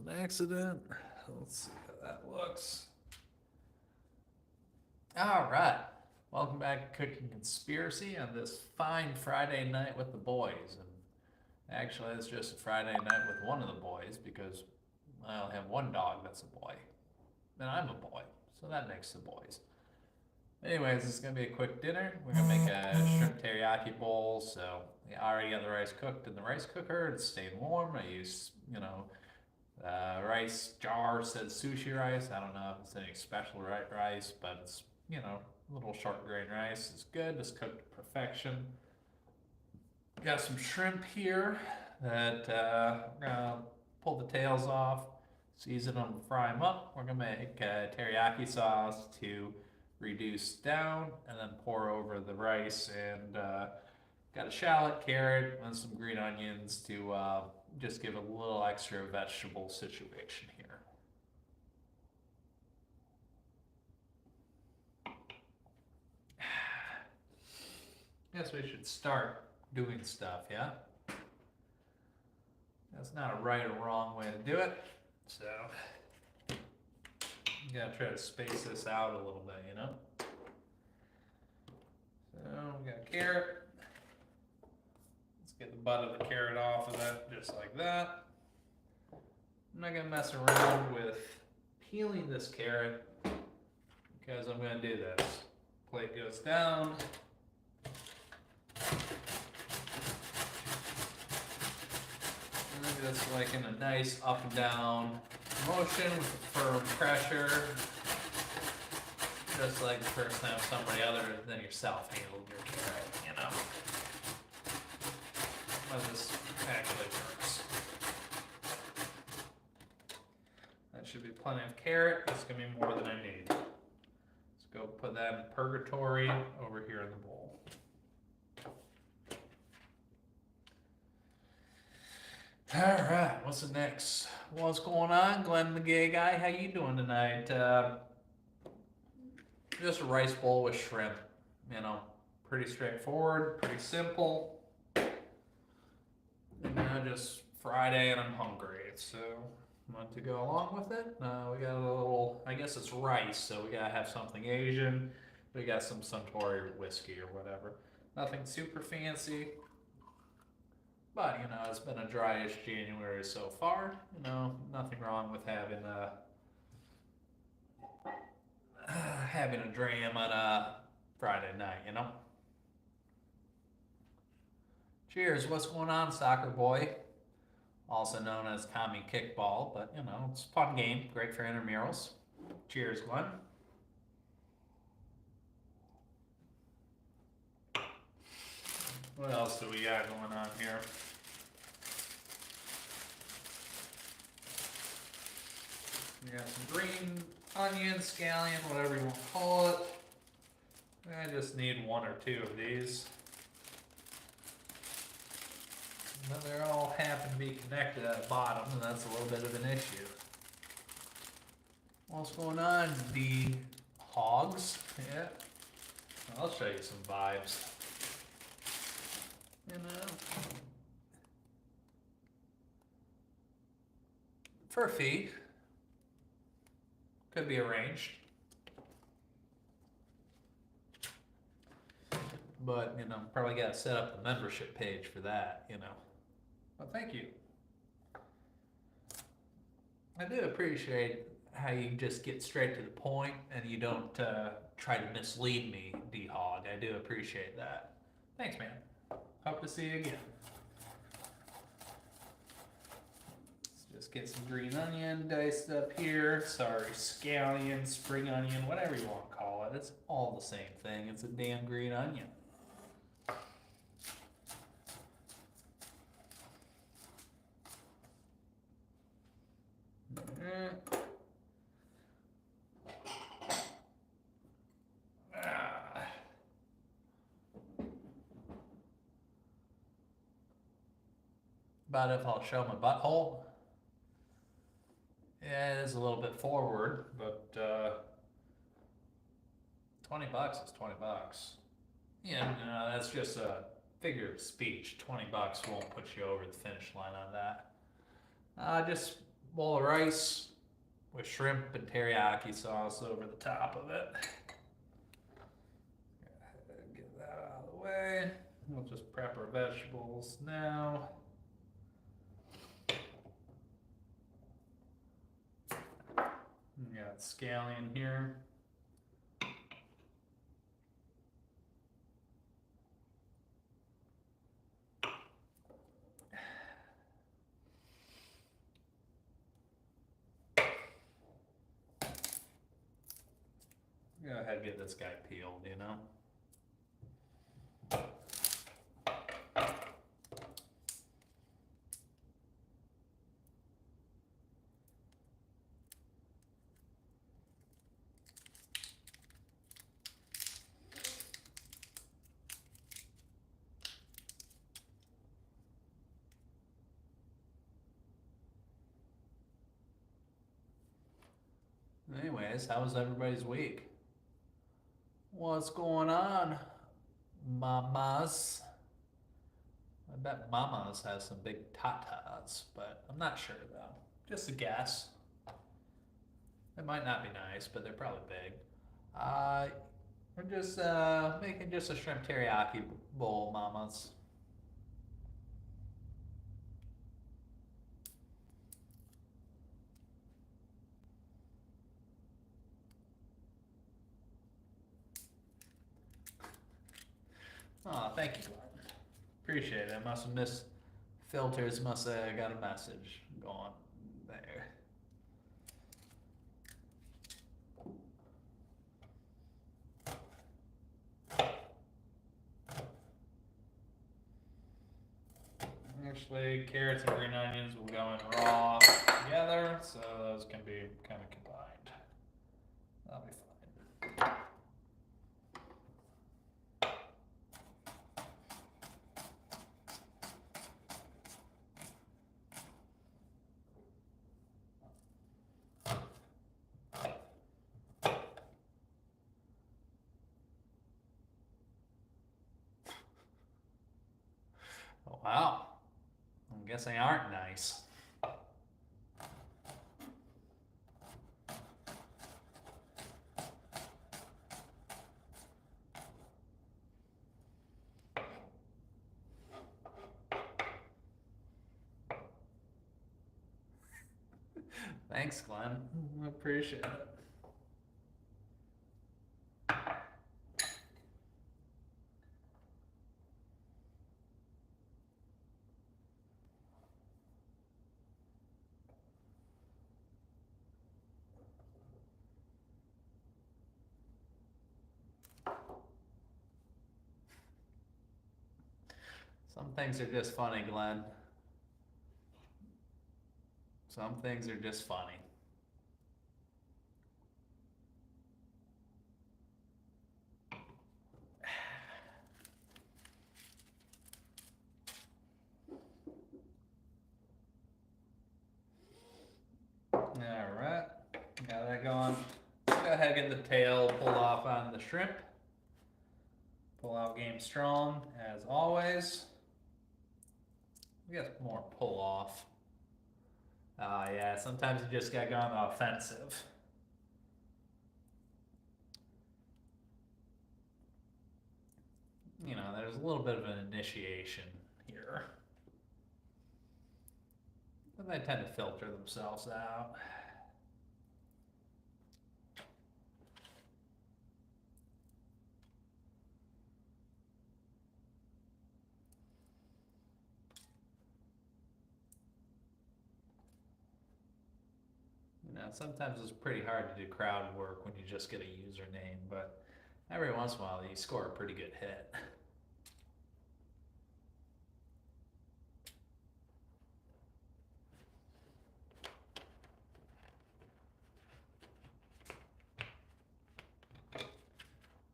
an accident. Let's see how that looks. All right. Welcome back to Cooking Conspiracy on this fine Friday night with the boys. And actually, it's just a Friday night with one of the boys because I only have one dog that's a boy. And I'm a boy, so that makes the boys. Anyways, this is going to be a quick dinner. We're going to make a shrimp teriyaki bowl. So I already got the rice cooked in the rice cooker. It's staying warm. I use, rice jar said sushi rice. I don't know if it's any special rice, but it's, a little short grain rice. It's good. It's cooked to perfection. Got some shrimp here that we're gonna pull the tails off, season them, fry them up. We're gonna make teriyaki sauce to reduce down and then pour over the rice. And got a shallot, carrot, and some green onions to just give a little extra vegetable situation here. Guess we should start doing stuff, yeah? That's not a right or wrong way to do it, so you gotta try to space this out a little bit, you know? So we got carrot. Let's get the butt of the carrot off of that, just like that. I'm not gonna mess around with peeling this carrot because I'm gonna do this. Plate goes down. Just like in a nice up and down motion with firm pressure. Just like the first time somebody other than yourself handled your carrot, you know. But this actually works. That should be plenty of carrot. That's gonna be more than I need. Let's go put that in purgatory over here in the bowl. All right, what's the next? What's going on, Glenn the gay guy? How you doing tonight? Just a rice bowl with shrimp. You know, pretty straightforward, pretty simple. And just Friday, and I'm hungry, so want to go along with it. We got a little, I guess it's rice, so we gotta have something Asian. We got some Suntory whiskey or whatever. Nothing super fancy. But, it's been a dryish January so far. Nothing wrong with having a dram on a Friday night, Cheers, what's going on, soccer boy? Also known as commie kickball, but, it's a fun game. Great for intramurals. Cheers, Glenn. What else do we got going on here? We got some green onion, scallion, whatever you want to call it. I just need one or two of these. But they all happen to be connected at the bottom, and that's a little bit of an issue. What's going on, the hogs? Yeah. I'll show you some vibes. For a fee. Could be arranged. But, probably got to set up the membership page for that, But thank you. I do appreciate how you just get straight to the point and you don't try to mislead me, D-Hog. I do appreciate that. Thanks, man. Hope to see you again. Let's just get some green onion diced up here. Sorry, scallion, spring onion, whatever you want to call it. It's all the same thing. It's a damn green onion. About if I'll show my butthole. Yeah, it is a little bit forward, but $20 is $20. Yeah, that's just a figure of speech. $20 won't put you over the finish line on that. Just bowl of rice with shrimp and teriyaki sauce over the top of it. Get that out of the way. We'll just prep our vegetables now. We got scallion here. Go ahead and get this guy peeled, you know? Anyways, how was everybody's week? What's going on, mamas? I bet mamas has some big tatas, but I'm not sure though. Just a guess. They might not be nice, but they're probably big. We're just making just a shrimp teriyaki bowl, mamas. Oh, thank you, Glenn. Appreciate it. I must have missed filters. Must have got a message going there. Actually, carrots and green onions will go in raw together, so those can be kind of combined. That'll be fine. Oh, wow. I'm guessing they aren't nice. Thanks, Glenn. I appreciate it. Some things are just funny, Glenn. Some things are just funny. All right, got that going. Go ahead and get the tail pulled off on the shrimp. Pull out game strong, as always. We got more pull off. Yeah, sometimes you just gotta go on the offensive. You know, there's a little bit of an initiation here. And they tend to filter themselves out. You know, sometimes it's pretty hard to do crowd work when you just get a username, but every once in a while you score a pretty good hit.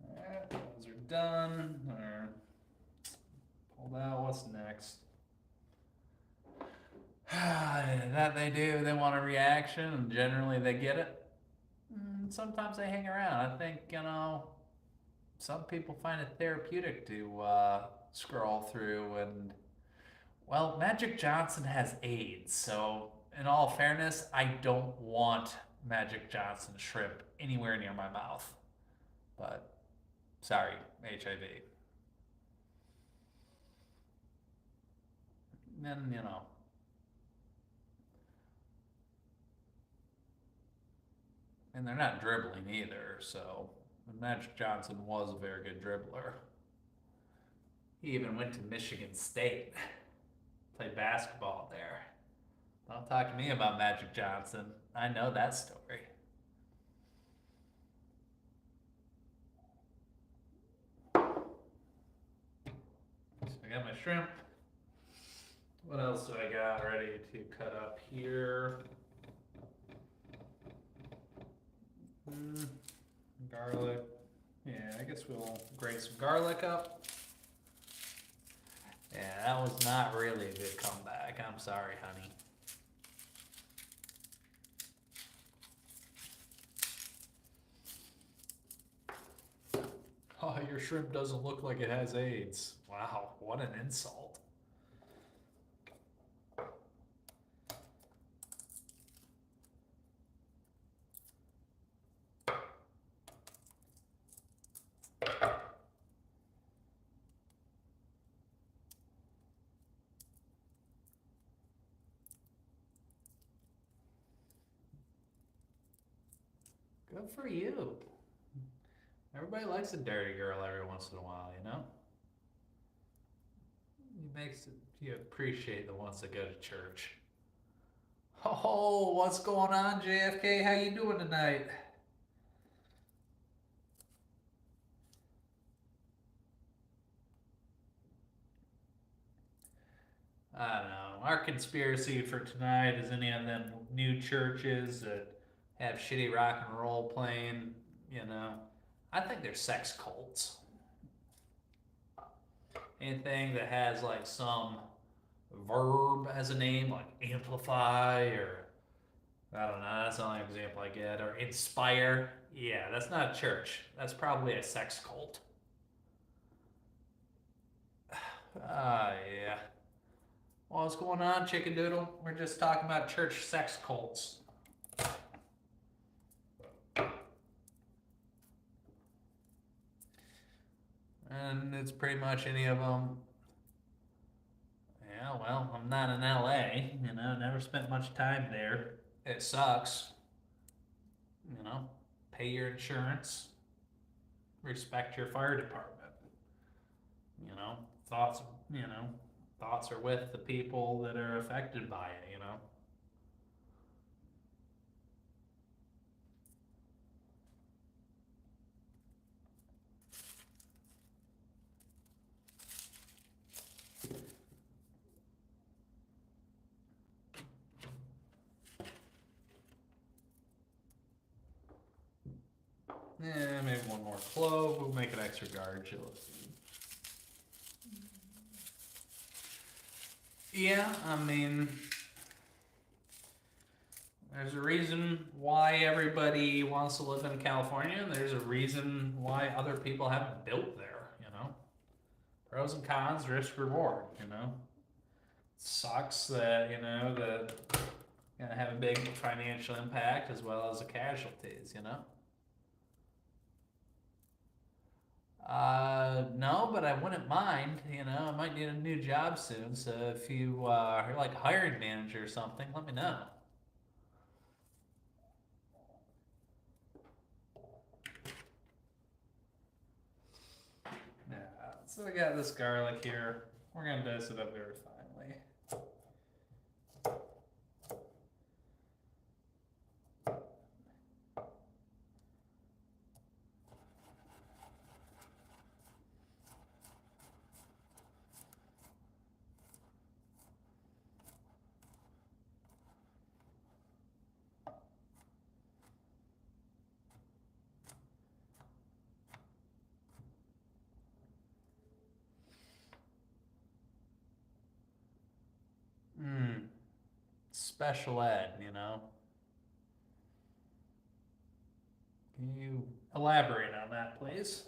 Alright, those are done. Or pulled out. What's next? That they do. They want a reaction, and generally they get it. Sometimes they hang around. I think, you know, some people find it therapeutic to scroll through and, well, Magic Johnson has AIDS, so in all fairness, I don't want Magic Johnson shrimp anywhere near my mouth. But sorry, HIV. And and they're not dribbling either, so Magic Johnson was a very good dribbler. He even went to Michigan State, played basketball there. Don't talk to me about Magic Johnson. I know that story. So I got my shrimp. What else do I got ready to cut up here? Garlic. Yeah, I guess we'll grate some garlic up. Yeah, that was not really a good comeback. I'm sorry, honey. Oh, your shrimp doesn't look like it has AIDS. Wow, what an insult. Good for you. Everybody likes a dirty girl every once in a while, you know? It makes you appreciate the ones that go to church. Oh, what's going on, JFK? How you doing tonight? I don't know. Our conspiracy for tonight is any of them new churches that have shitty rock and roll playing, you know. I think they're sex cults. Anything that has like some verb as a name, like amplify or I don't know, that's the only example I get. Or inspire. Yeah, that's not a church. That's probably a sex cult. Yeah. Well, what's going on, Chicken Doodle? We're just talking about church sex cults. And it's pretty much any of them. Yeah, well, I'm not in LA, never spent much time there. It sucks. Pay your insurance, respect your fire department. You know, thoughts, thoughts are with the people that are affected by it, Yeah, maybe one more clove. We'll make it extra garlic. Yeah, I mean, there's a reason why everybody wants to live in California, and there's a reason why other people haven't built there. Pros and cons, risk reward, Sucks that, that gonna have a big financial impact as well as the casualties. No, but I wouldn't mind. I might need a new job soon. So if you are like a hiring manager or something, let me know. Yeah. So we got this garlic here. We're gonna dice it up very finely. Special ed. Can you elaborate on that, please?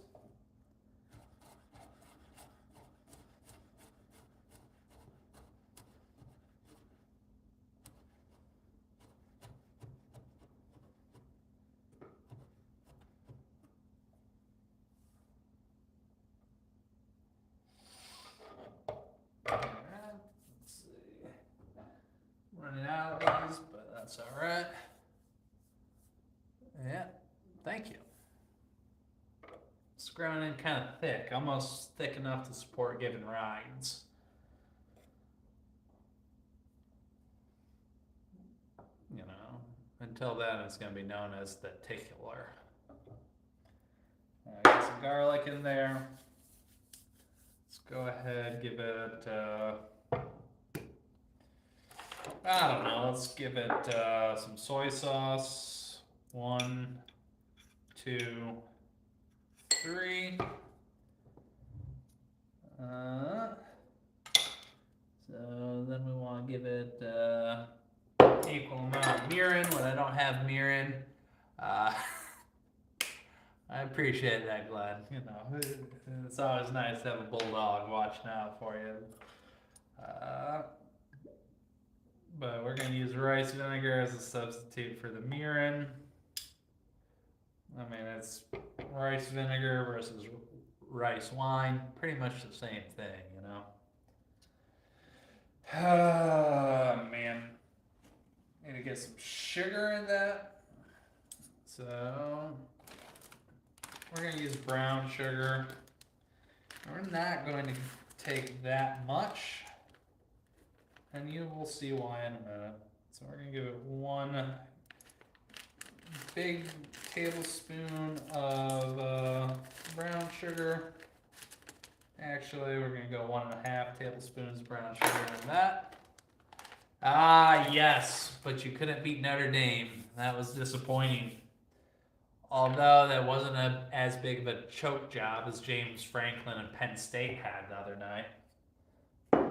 running out of these, but that's all right. Yeah, thank you. It's growing in kind of thick, almost thick enough to support giving rides. You know, until then it's going to be known as the titular. Got some garlic in there. Let's go ahead, give it, I don't know, let's give it some soy sauce. 1, 2, 3. So then we want to give it equal amount of mirin. When I don't have mirin, I appreciate that, Glenn. You know, it's always nice to have a bulldog watching out for you. But we're going to use rice vinegar as a substitute for the mirin. I mean, it's rice vinegar versus rice wine. Pretty much the same thing, you know. Man. Need to get some sugar in that. So we're going to use brown sugar. We're not going to take that much, and you will see why in a minute. So we're going to give it 1 big tablespoon of brown sugar. Actually, we're going to go 1.5 tablespoons of brown sugar in that. Ah, yes, but you couldn't beat Notre Dame. That was disappointing. Although that wasn't as big of a choke job as James Franklin and Penn State had the other night.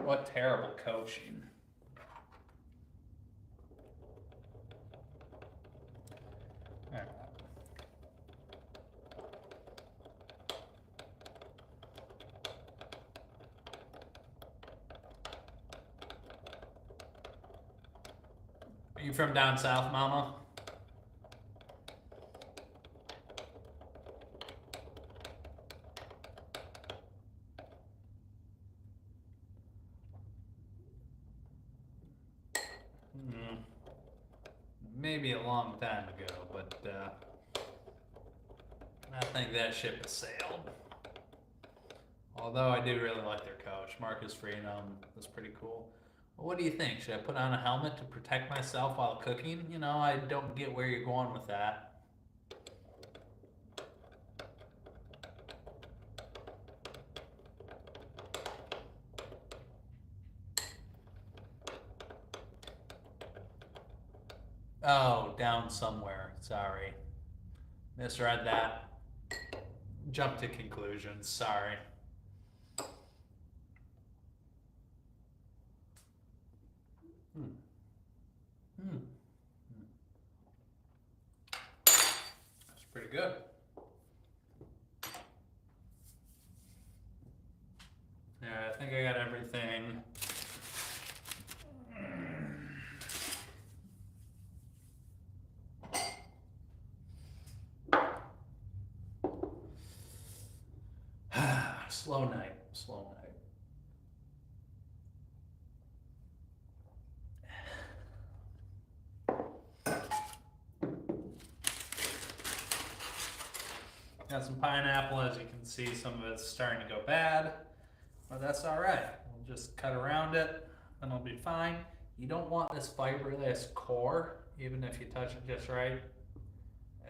What terrible coaching. All right. Are you from down south, Mama? Maybe a long time ago, but I think that ship has sailed. Although I do really like their coach. Marcus Freedom was pretty cool. Well, what do you think? Should I put on a helmet to protect myself while cooking? You know, I don't get where you're going with that. Oh, down somewhere. Sorry. Misread that. Jump to conclusions. Sorry. That's pretty good. Yeah, I think I got everything. Slow night. Got some pineapple. As you can see, some of it's starting to go bad, but that's all right. We'll just cut around it and it'll be fine. You don't want this fiberless core, even if you touch it just right.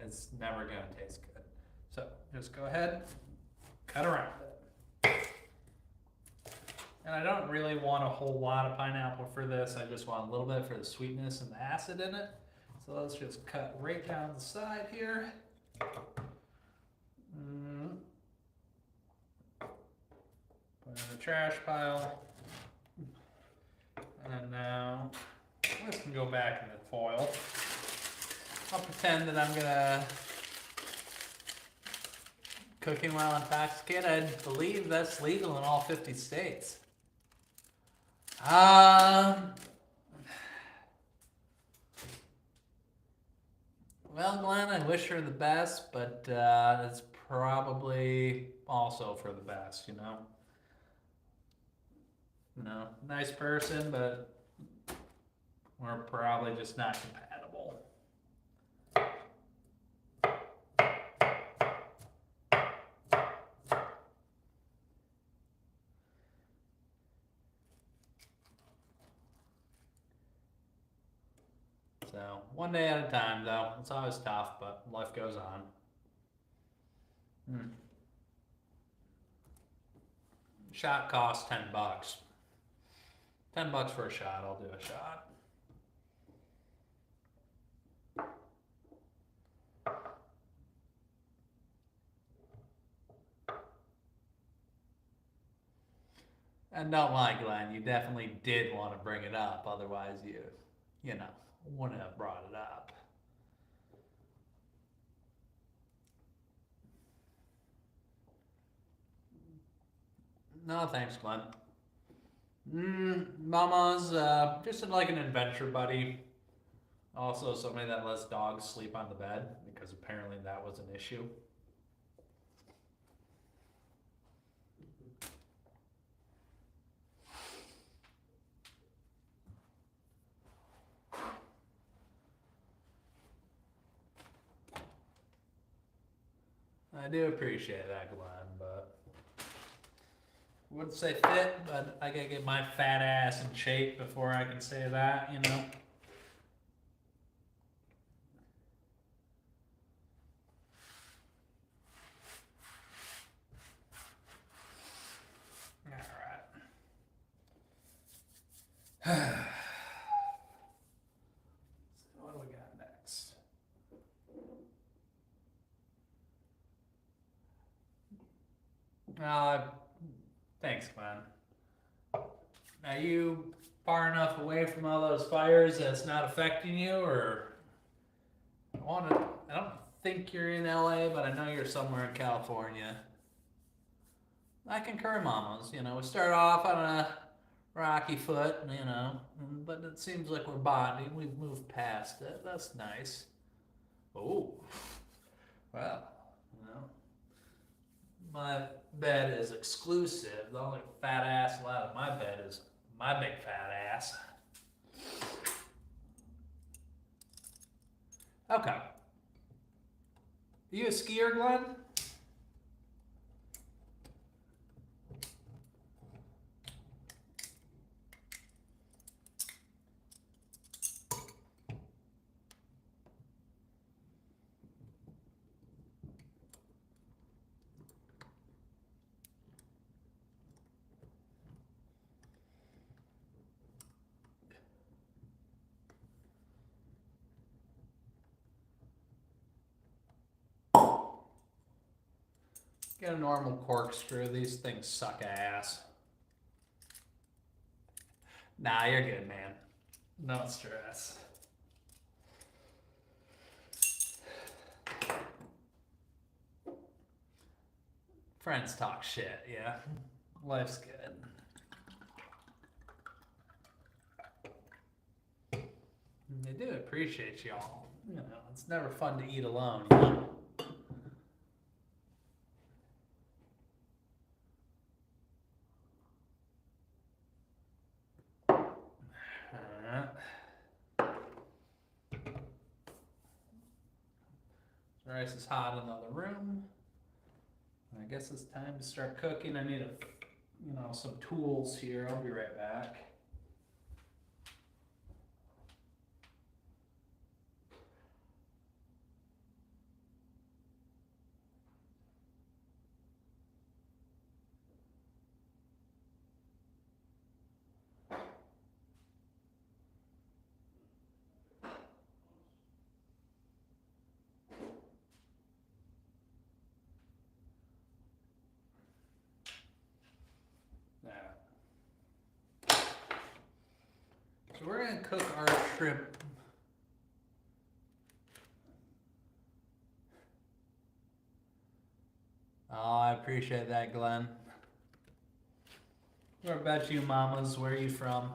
It's never gonna taste good. So just go ahead, cut around it. And I don't really want a whole lot of pineapple for this. I just want a little bit for the sweetness and the acid in it. So let's just cut right down the side here. Put it in the trash pile. And now this can go back in the foil. I'll pretend that I'm gonna cooking while intoxicated. I believe that's legal in all 50 states. Well, Glenn, I wish her the best, but it's probably also for the best, you know? You know, nice person, but We're probably just not compatible. So, one day at a time, though. It's always tough, but life goes on. Shot costs $10. $10 for a shot. I'll do a shot. And don't lie, Glenn. You definitely did want to bring it up. Otherwise, you know, wouldn't have brought it up. No, thanks, Glenn. Mama's just like an adventure buddy. Also, somebody that lets dogs sleep on the bed because apparently that was an issue. I do appreciate that, Glenn, but wouldn't say fit, but I gotta get my fat ass in shape before I can say that, you know? Alright. What do we got next? Thanks, Glenn. Are you far enough away from all those fires that it's not affecting you, or I don't think you're in LA, but I know you're somewhere in California. I concur, mamas. You know, we start off on a rocky foot, you know, but it seems like we're bonding. We've moved past it. That's nice. Oh, well, you know, my bed is exclusive. The only fat ass allowed in my bed is my big fat ass. Okay. Are you a skier, Glenn? Get a normal corkscrew. These things suck ass. Nah, you're good, man. No stress. Friends talk shit, yeah. Life's good. They do appreciate y'all. You know, it's never fun to eat alone, you know? Rice is hot in the other room. I guess it's time to start cooking. I need some tools here. I'll be right back. So we're gonna cook our shrimp. Oh, I appreciate that, Glenn. What about you, mamas? Where are you from?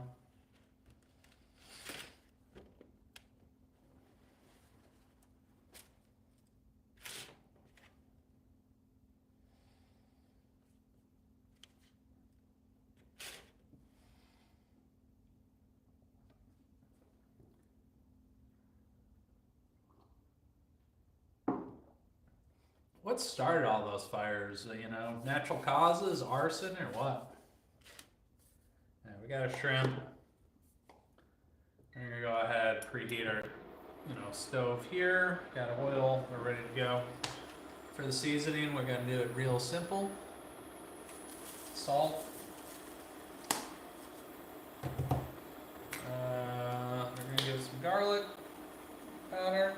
What started all those fires? You know, natural causes, arson, or what? Yeah, we got a shrimp. We're gonna go ahead, preheat our, stove here. Got oil. We're ready to go. For the seasoning, we're gonna do it real simple. Salt. We're gonna give some garlic powder.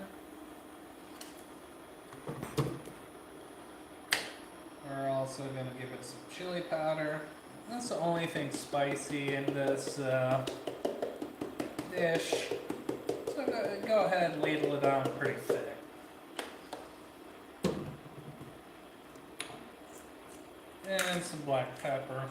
We're also gonna give it some chili powder. That's the only thing spicy in this dish. So go ahead and ladle it on pretty thick. And some black pepper.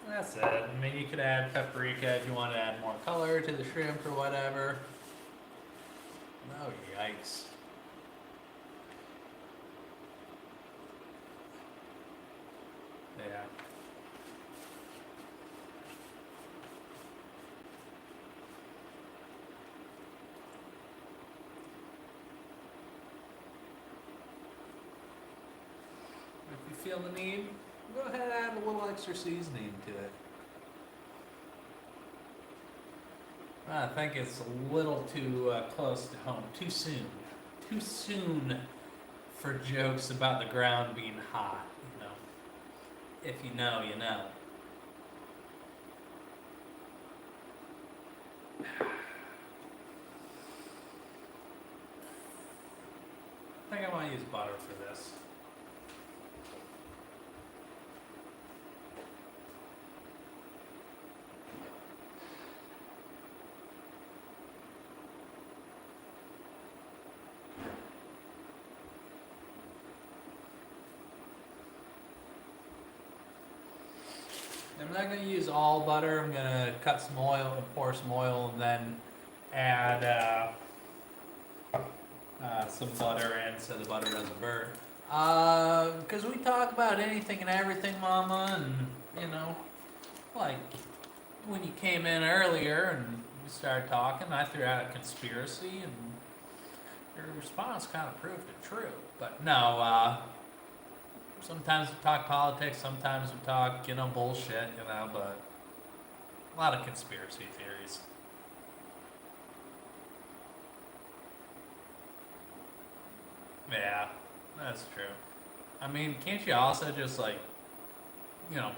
That's it. I mean, you could add paprika if you want to add more color to the shrimp or whatever. Oh, yikes. Yeah. If you feel the need, go ahead and add a little extra seasoning to it. I think it's a little too close to home. Too soon. Too soon for jokes about the ground being hot, you know. If you know, you know. I think I want to use butter for this. I'm not going to use all butter. I'm going to cut some oil and pour some oil and then add some butter in so the butter doesn't burn. Because we talk about anything and everything, Mama, and, like when you came in earlier and we started talking, I threw out a conspiracy and your response kind of proved it true. But no, sometimes we talk politics, sometimes we talk, bullshit, but a lot of conspiracy theories. Yeah, that's true. I mean, can't you also just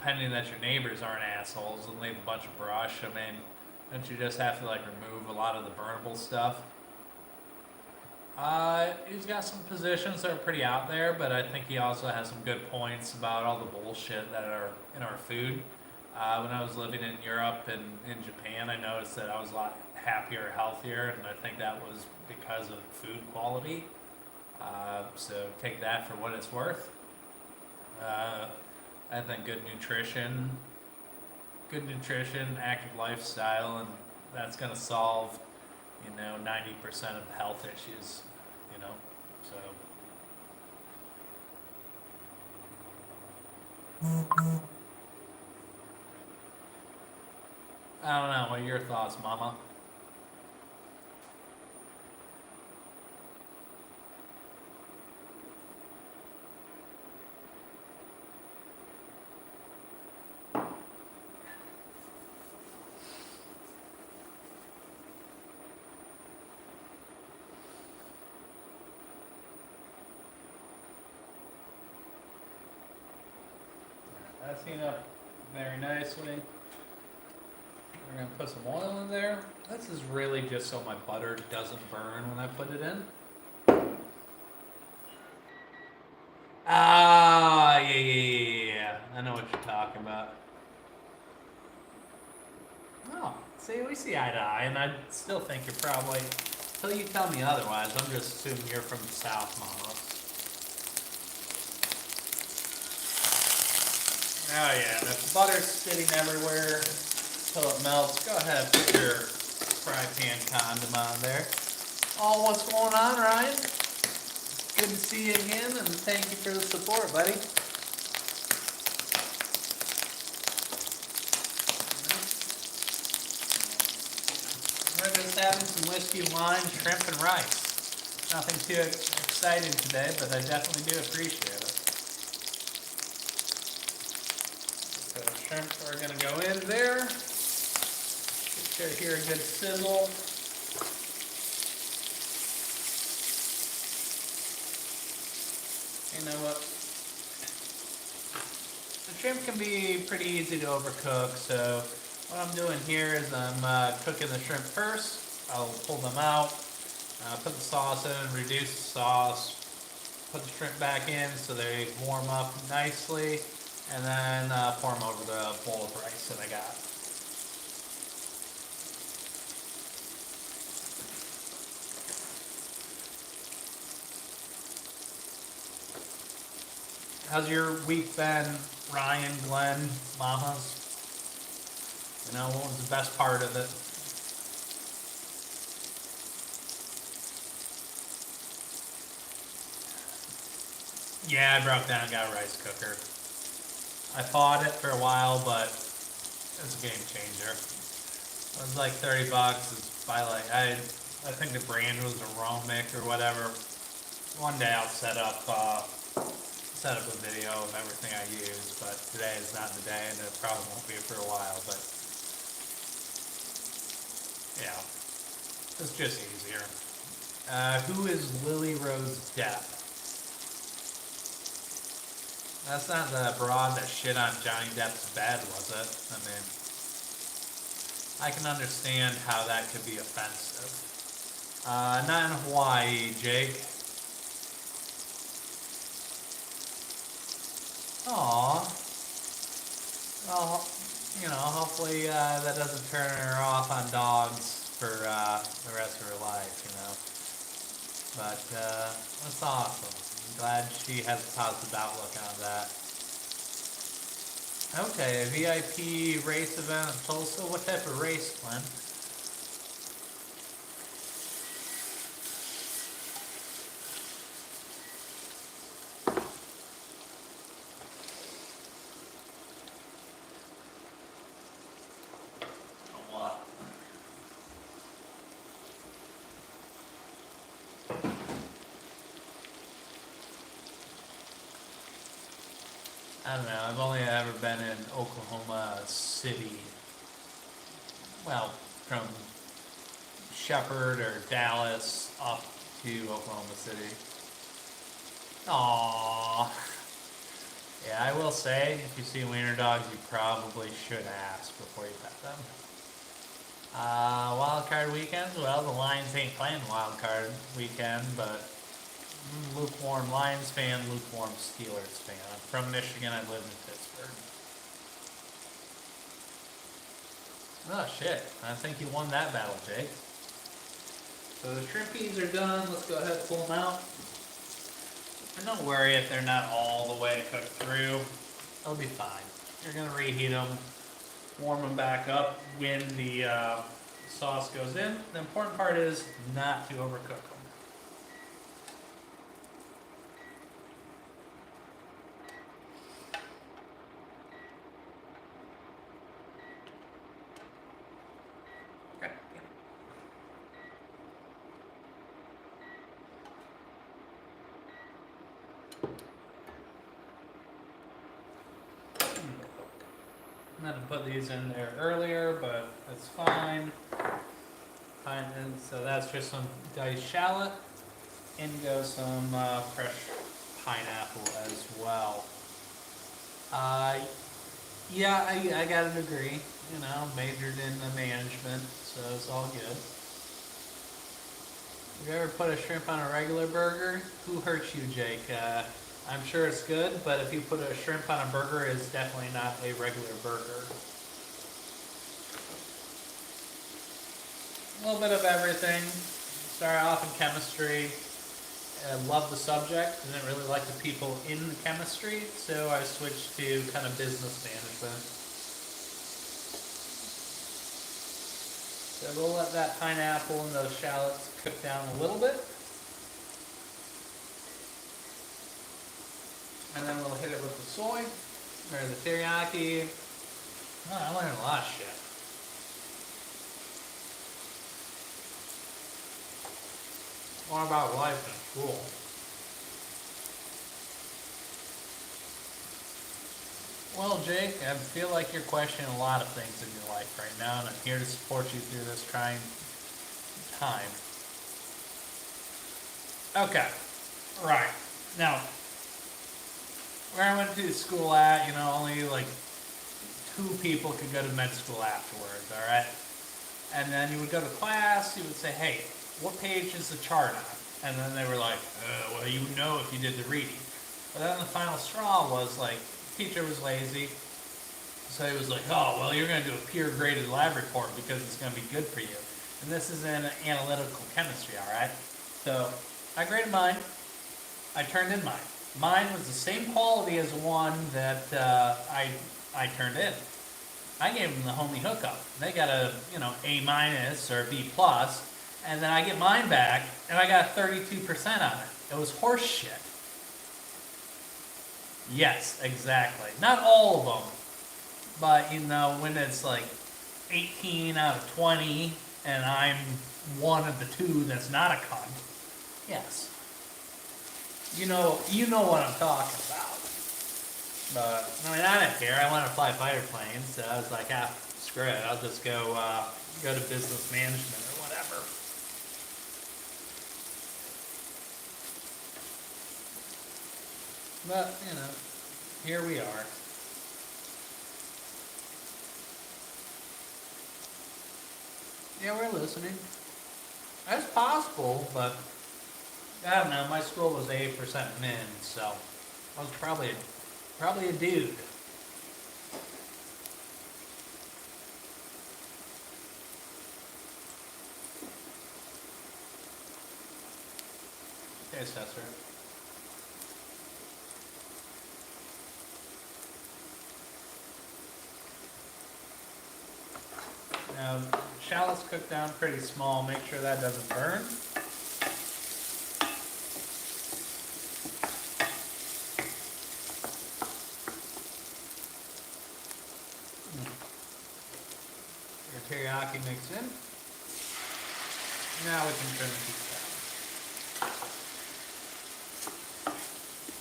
pending that your neighbors aren't assholes and leave a bunch of brush? I mean, don't you just have to remove a lot of the burnable stuff? He's got some positions that are pretty out there, but I think he also has some good points about all the bullshit that are in our food. When I was living in Europe and in Japan, I noticed that I was a lot happier, healthier, and I think that was because of food quality. So take that for what it's worth. I think good nutrition, active lifestyle, and that's going to solve 90% of the health issues, so. I don't know, what are your thoughts, Mama? That's heating up very nicely. We're going to put some oil in there. This is really just so my butter doesn't burn when I put it in. Ah, yeah. I know what you're talking about. Oh, see, we see eye to eye, and I still think you're probably, until you tell me otherwise, I'm just assuming you're from the South, Mama. Oh yeah, and if the butter's spitting everywhere until it melts, go ahead and put your fry pan condom on there. Oh, what's going on, Ryan? Good to see you again, and thank you for the support, buddy. We're just just having some whiskey, wine, shrimp, and rice. Nothing too exciting today, but I definitely do appreciate it. So the shrimp are going to go in there. Should hear a good sizzle. You know what? The shrimp can be pretty easy to overcook, so what I'm doing here is I'm cooking the shrimp first. I'll pull them out, put the sauce in, reduce the sauce, put the shrimp back in so they warm up nicely, and then pour them over the bowl of rice that I got. How's your week been, Ryan, Glenn, mamas? You know, what was the best part of it? Yeah, I broke down and got a rice cooker. I fought it for a while, but it's a game changer. It was like 30 bucks. It's by like, I think the brand was Aromic or whatever. One day I'll set up a video of everything I use, but today is not the day, and it probably won't be for a while, but yeah, it's just easier. Who is Lily Rose Depp? That's not the broad that shit on Johnny Depp's bed, was it? I mean, I can understand how that could be offensive. Not in Hawaii, Jake. Aw. Well, you know, hopefully that doesn't turn her off on dogs for the rest of her life, you know. But that's awesome. I'm glad she has a positive outlook on that. Okay, a VIP race event in Tulsa. What type of race, Glenn? I don't know, I've only ever been in Oklahoma City. Well, from Shepherd or Dallas up to Oklahoma City. Aww. Yeah, I will say, if you see wiener dogs, you probably should ask before you pet them. Wild card weekends, well, the Lions ain't playing wild card weekend, but lukewarm Lions fan, lukewarm Steelers fan. I'm from Michigan, I live in Pittsburgh. Oh shit, I think you won that battle, Jake. So the shrimpies are done, let's go ahead and pull them out. And don't worry if they're not all the way cooked through, they'll be fine. You're gonna reheat them, warm them back up when the sauce goes in. The important part is not to overcook them. I meant to put these in there earlier, but that's fine. Fine, and so that's just some diced shallot. In goes some fresh pineapple as well. Yeah, I got a degree, you know, majored in the management, so it's all good. Have you ever put a shrimp on a regular burger? Who hurts you, Jake? I'm sure it's good, but if you put a shrimp on a burger, it's definitely not a regular burger. A little bit of everything. Started off in chemistry. I love the subject. Didn't really like the people in the chemistry, so I switched to kind of business management. So we'll let that pineapple and those shallots cook down a little bit. And then we'll hit it with the soy, or the teriyaki. Oh, I learned a lot of shit. What about life in school? Well, Jake, I feel like you're questioning a lot of things in your life right now, and I'm here to support you through this trying time. Okay, right. Now, where I went to school at, only like 2 people could go to med school afterwards, alright? And then you would go to class, you would say, hey, what page is the chart on? And then they were like, well, you would know if you did the reading. But then the final straw was like, the teacher was lazy, so he was like, oh, well, you're going to do a peer graded lab report because it's going to be good for you. And this is in analytical chemistry, alright? So I graded mine, I turned in mine. Mine was the same quality as the one that I turned in. I gave them the homie hookup. They got a, A minus or B plus, and then I get mine back, and I got 32% on it. It was horse shit. Yes, exactly. Not all of them, but when it's like 18 out of 20, and I'm one of the 2 that's not a cunt. Yes. You know what I'm talking about. But, I didn't care. I wanted to fly fighter planes, so I was like, screw it. I'll just go to business management or whatever. But, here we are. Yeah, we're listening. That's possible, but I don't know. My school was 80% men, so I was probably a dude. Okay, Cesar. Now, shallots cook down pretty small. Make sure that doesn't burn. Your teriyaki mixed in. Now we can turn the heat down.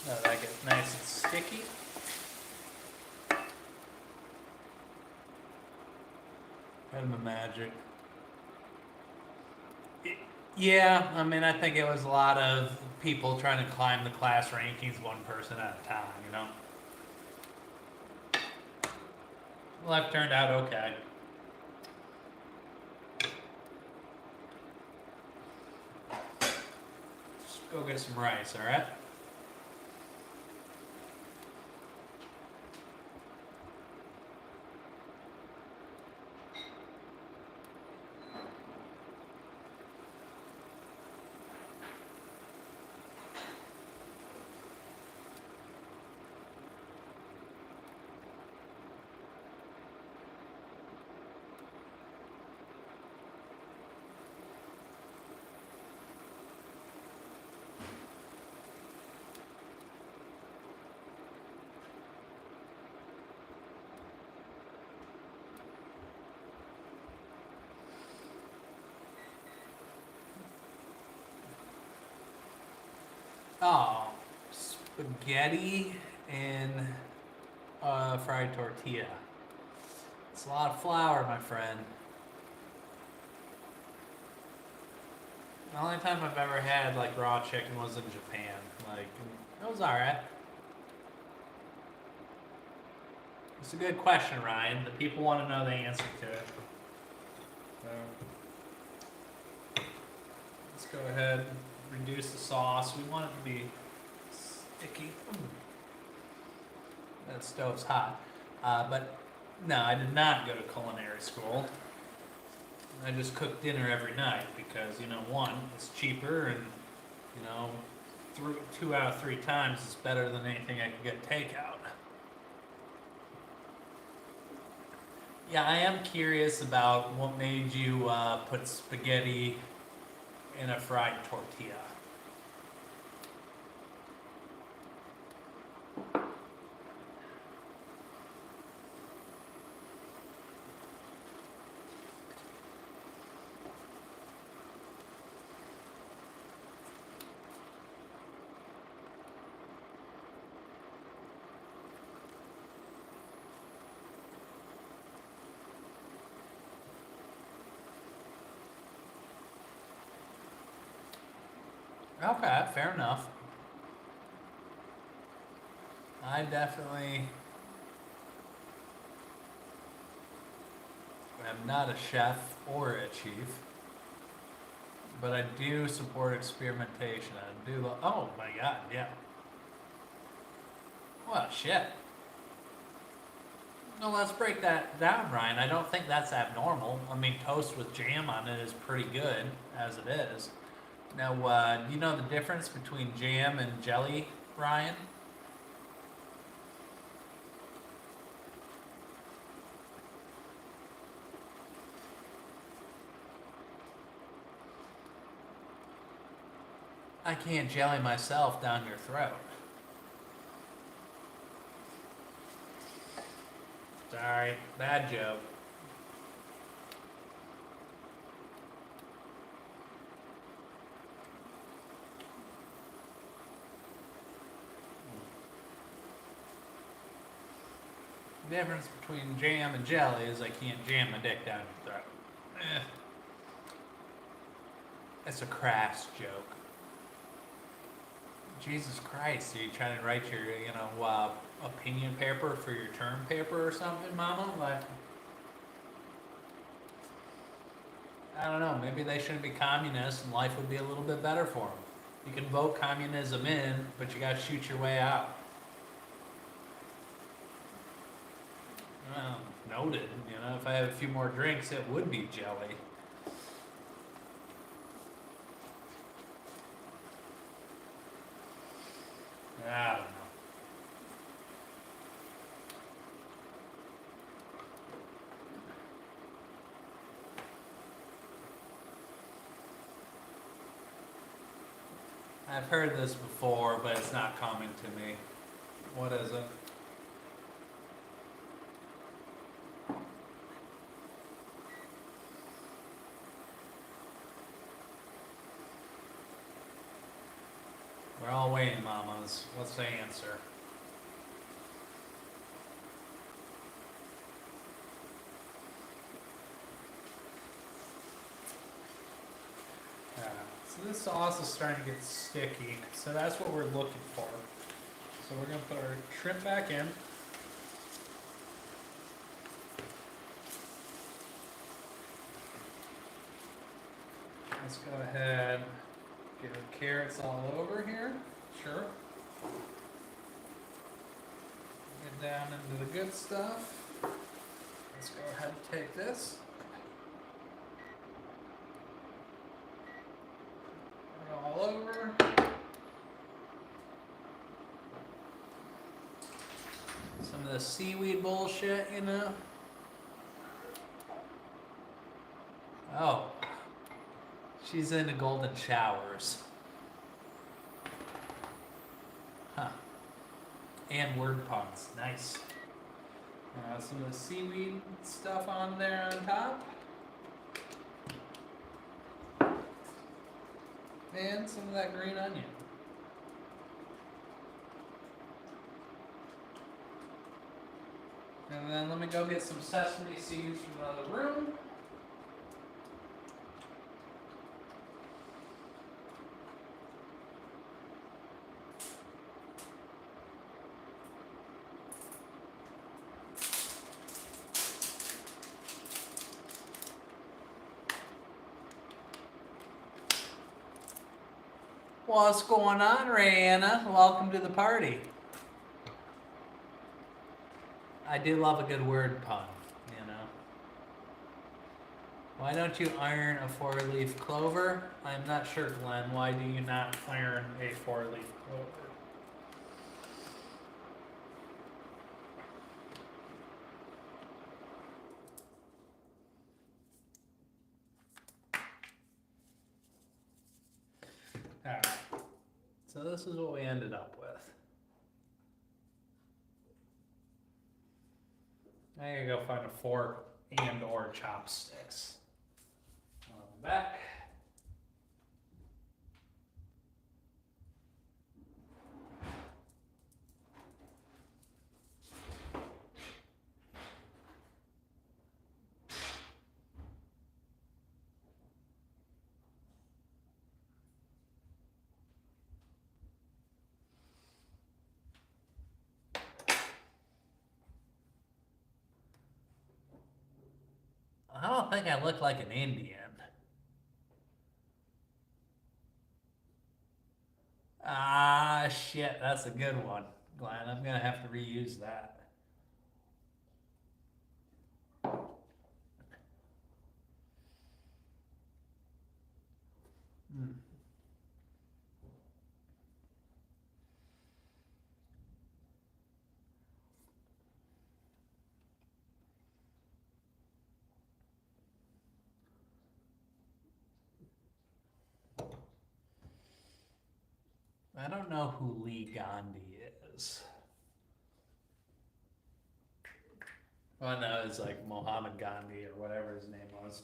Now that gets nice and sticky. Kind of magic. Yeah, I think it was a lot of people trying to climb the class rankings 1 person at a time, Life turned out okay. Just go get some rice, alright? Oh, spaghetti and fried tortilla. It's a lot of flour, my friend. The only time I've ever had like raw chicken was in Japan. Like, it was alright. It's a good question, Ryan. The people want to know the answer to it. So, let's go ahead and reduce the sauce. We want it to be sticky. That stove's hot. But no, I did not go to culinary school. I just cook dinner every night because, 1, it's cheaper, and, 2 out of 3 times is better than anything I could get takeout. Yeah, I am curious about what made you put spaghetti in a fried tortilla. Okay, fair enough. I definitely am not a chef or a chief, but I do support experimentation. I do. Oh my god, yeah. Well, shit. No, let's break that down, Ryan. I don't think that's abnormal. I mean, toast with jam on it is pretty good as it is. Now, do you know the difference between jam and jelly, Ryan? I can't jelly myself down your throat. Sorry, bad joke. The difference between jam and jelly is I can't jam my dick down your throat. Eh, it's a crass joke. Jesus Christ, are you trying to write your, opinion paper for your term paper or something, Mama? Like, I don't know. Maybe they shouldn't be communists, and life would be a little bit better for them. You can vote communism in, but you got to shoot your way out. Well, noted. If I have a few more drinks, it would be jelly. I don't know. I've heard this before, but it's not coming to me. What is it? We're all waiting, mamas. What's the answer? So this sauce is starting to get sticky, so that's what we're looking for. So we're going to put our shrimp back in. Let's go ahead, get the carrots all over here. Sure. Get down into the good stuff. Let's go ahead and take this. Put it all over. Some of the seaweed bullshit, Oh. She's into golden showers. Huh. And word puns. Nice. Some of the seaweed stuff on there on top. And some of that green onion. And then let me go get some sesame seeds from another room. What's going on, Rayanna? Welcome to the party. I do love a good word pun, Why don't you iron a four-leaf clover? I'm not sure, Glenn. Why do you not iron a four-leaf clover? Alright. So this is what we ended up with. I gotta go find a fork and or chopsticks. Back. think I look like an Indian. Ah, shit, that's a good one, Glenn. I'm gonna have to reuse that. Hmm. I don't know who Lee Gandhi is. Well, no, it's like Mohammed Gandhi or whatever his name was.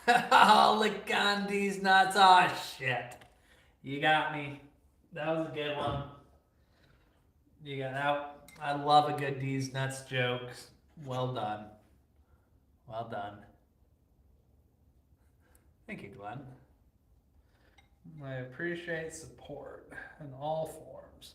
Oh, look, Gandhi's nuts. Oh, shit. You got me. That was a good one. You got out. I love a good D's nuts joke. Well done. Well done. Thank you, Glenn. I appreciate support in all forms.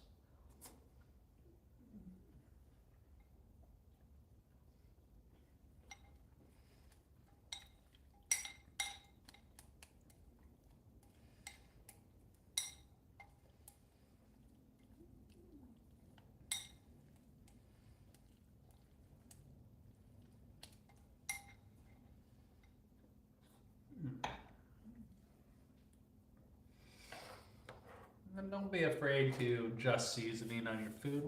And don't be afraid to adjust seasoning on your food.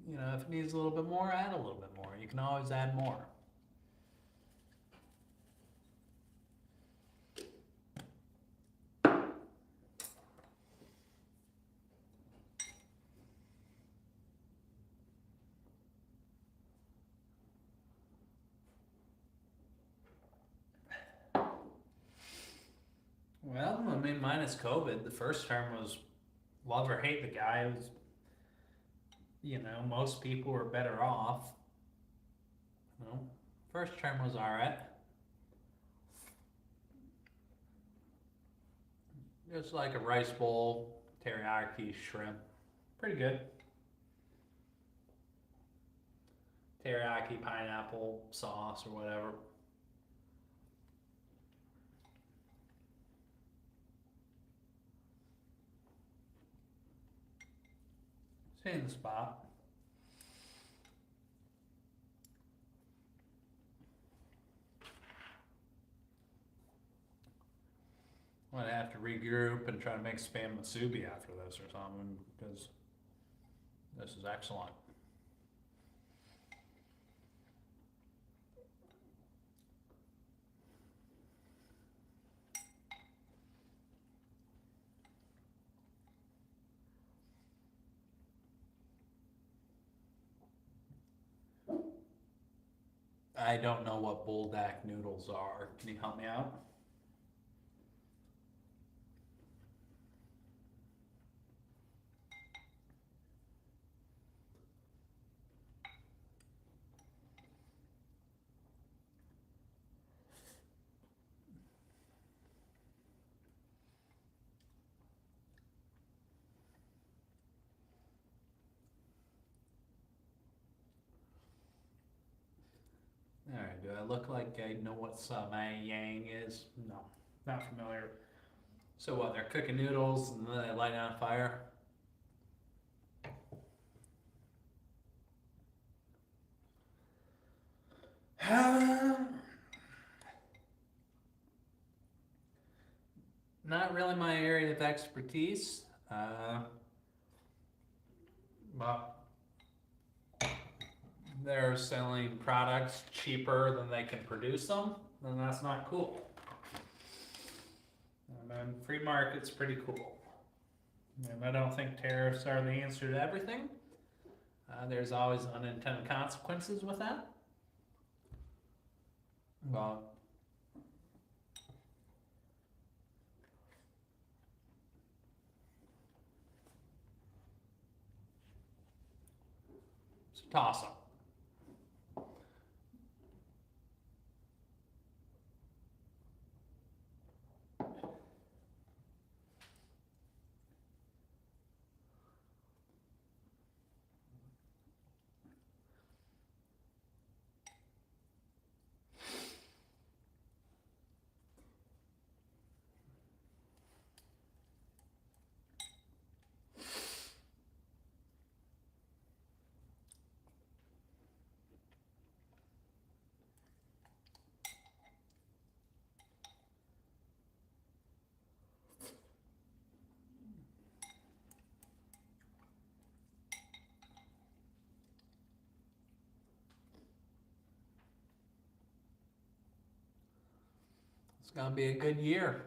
If it needs a little bit more, add a little bit more. You can always add more. Well, I mean, minus COVID, the first term was love or hate the guy. It was, most people were better off. First term was all right. It's like a rice bowl, teriyaki, shrimp. Pretty good. Teriyaki, pineapple, sauce, or whatever. Stay in the spot. I'm gonna have to regroup and try to make spam musubi after this or something because this is excellent. I don't know what buldak noodles are. Can you help me out? All right, do I look like I know what samai yang is? No, not familiar. So what, they're cooking noodles and then they light it on fire? Not really my area of expertise. But they're selling products cheaper than they can produce them, then that's not cool. And free market's pretty cool. And I don't think tariffs are the answer to everything. There's always unintended consequences with that. Well, it's a toss up. It's gonna be a good year.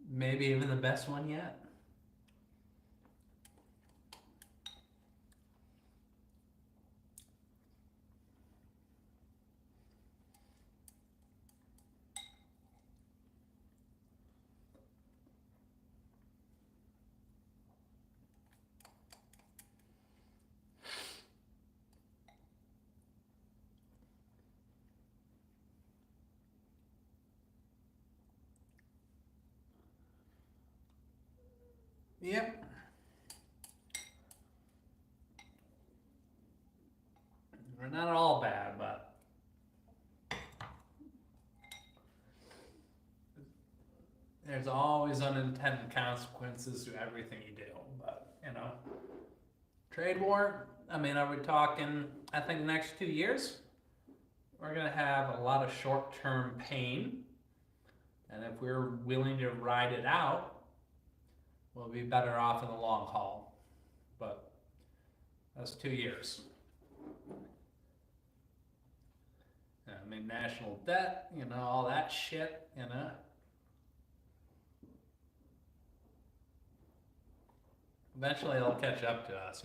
Maybe even the best one yet. Yep. They're not all bad, but there's always unintended consequences to everything you do. But, trade war, I mean, are we talking, I think the next 2 years, we're going to have a lot of short-term pain. And if we're willing to ride it out, we'll be better off in the long haul. But that's 2 years. I mean, national debt, all that shit, Eventually it'll catch up to us,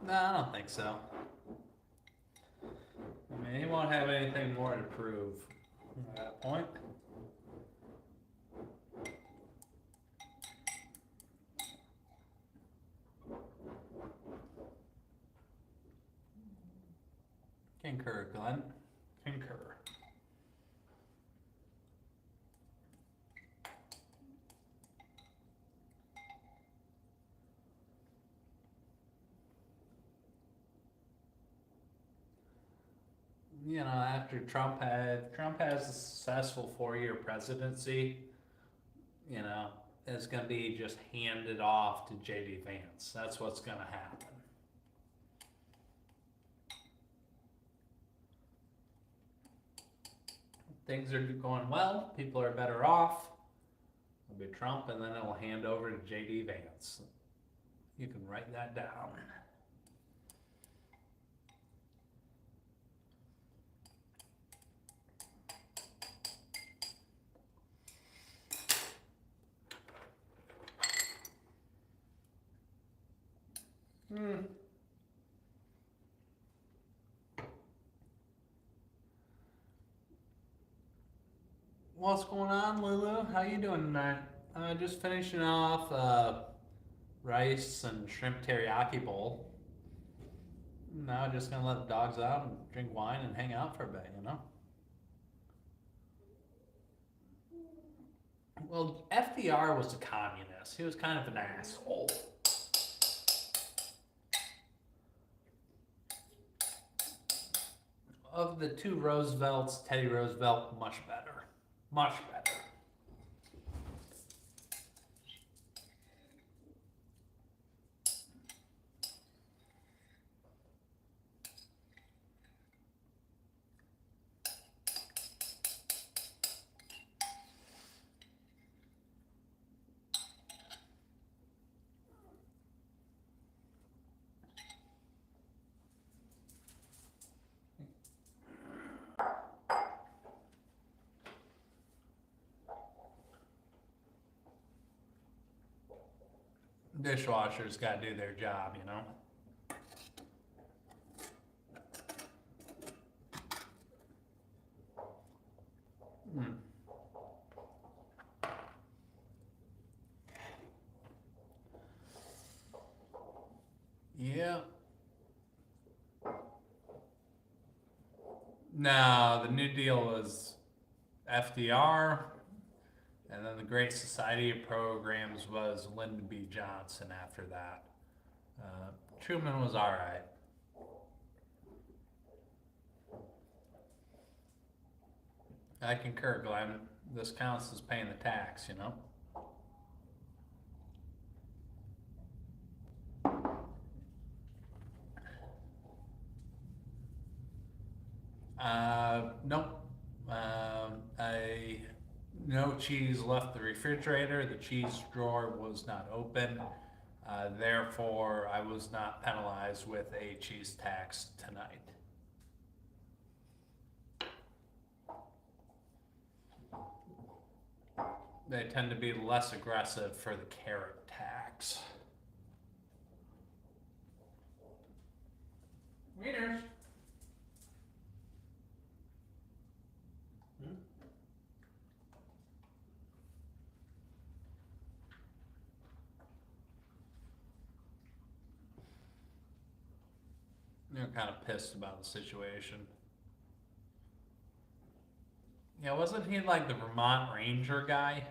No, I don't think so. I mean, he won't have anything more to prove at that point. Concur, Glenn. Concur. After Trump has a successful 4-year presidency, it's going to be just handed off to JD Vance. That's what's going to happen. Things are going well. People are better off. It'll be Trump, and then it'll hand over to JD Vance. You can write that down. What's going on, Lulu? How you doing tonight? Just finishing off rice and shrimp teriyaki bowl. Now just gonna let the dogs out and drink wine and hang out for a bit, Well, FDR was a communist. He was kind of an asshole. Of the two Roosevelts, Teddy Roosevelt, much better. Much better. Dishwashers got to do their job, Yeah. No, the New Deal was FDR, and then the Great Society of Programs was Lyndon B. Johnson after that. Truman was all right. I concur, Glenn. This counts as paying the tax, Nope. No cheese left the refrigerator. The cheese drawer was not open. Therefore, I was not penalized with a cheese tax tonight. They tend to be less aggressive for the carrot tax. Wieners. They're kind of pissed about the situation. Yeah, wasn't he like the Vermont Ranger guy?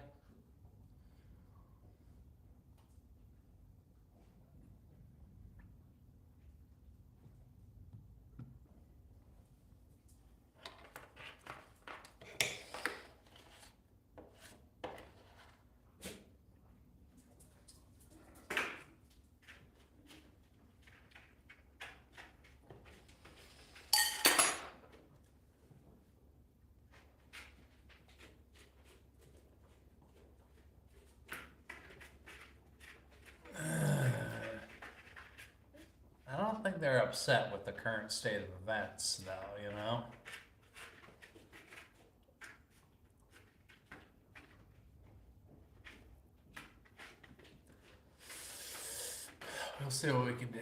I don't think they're upset with the current state of events, though, you know? We'll see what we can do.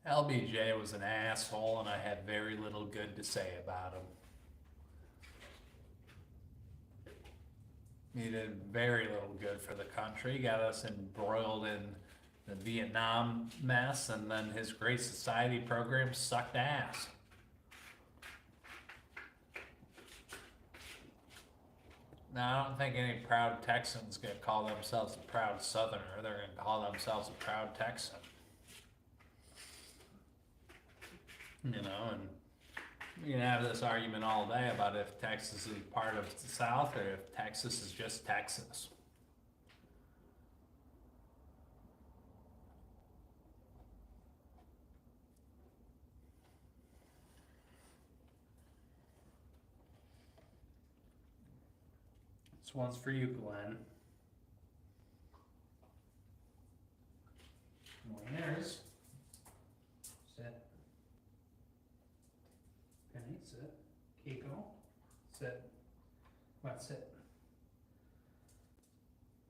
LBJ was an asshole, and I had very little good to say about him. He did very little good for the country, got us embroiled in the Vietnam mess, and then his Great Society program sucked ass. Now, I don't think any proud Texan's going to call themselves a proud Southerner. They're going to call themselves a proud Texan. You know, and you can have this argument all day about if Texas is part of the South or if Texas is just Texas. This one's for you, Glenn. Wieners. Sit. Penny, sit. Keiko, sit. Come on, sit.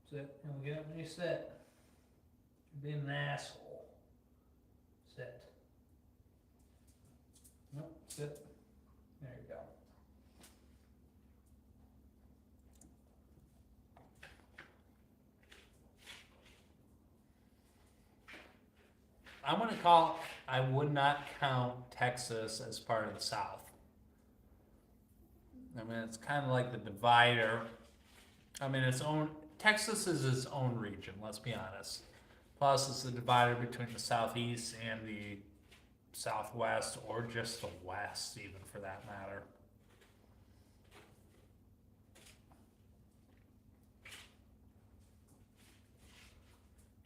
Sit. You'll get up when you sit. You're being an asshole. Sit. Nope, sit. There you go. I would not count Texas as part of the South. I mean, it's kind of like the divider. I mean, Texas is its own region, let's be honest. Plus, it's the divider between the Southeast and the Southwest, or just the West, even for that matter.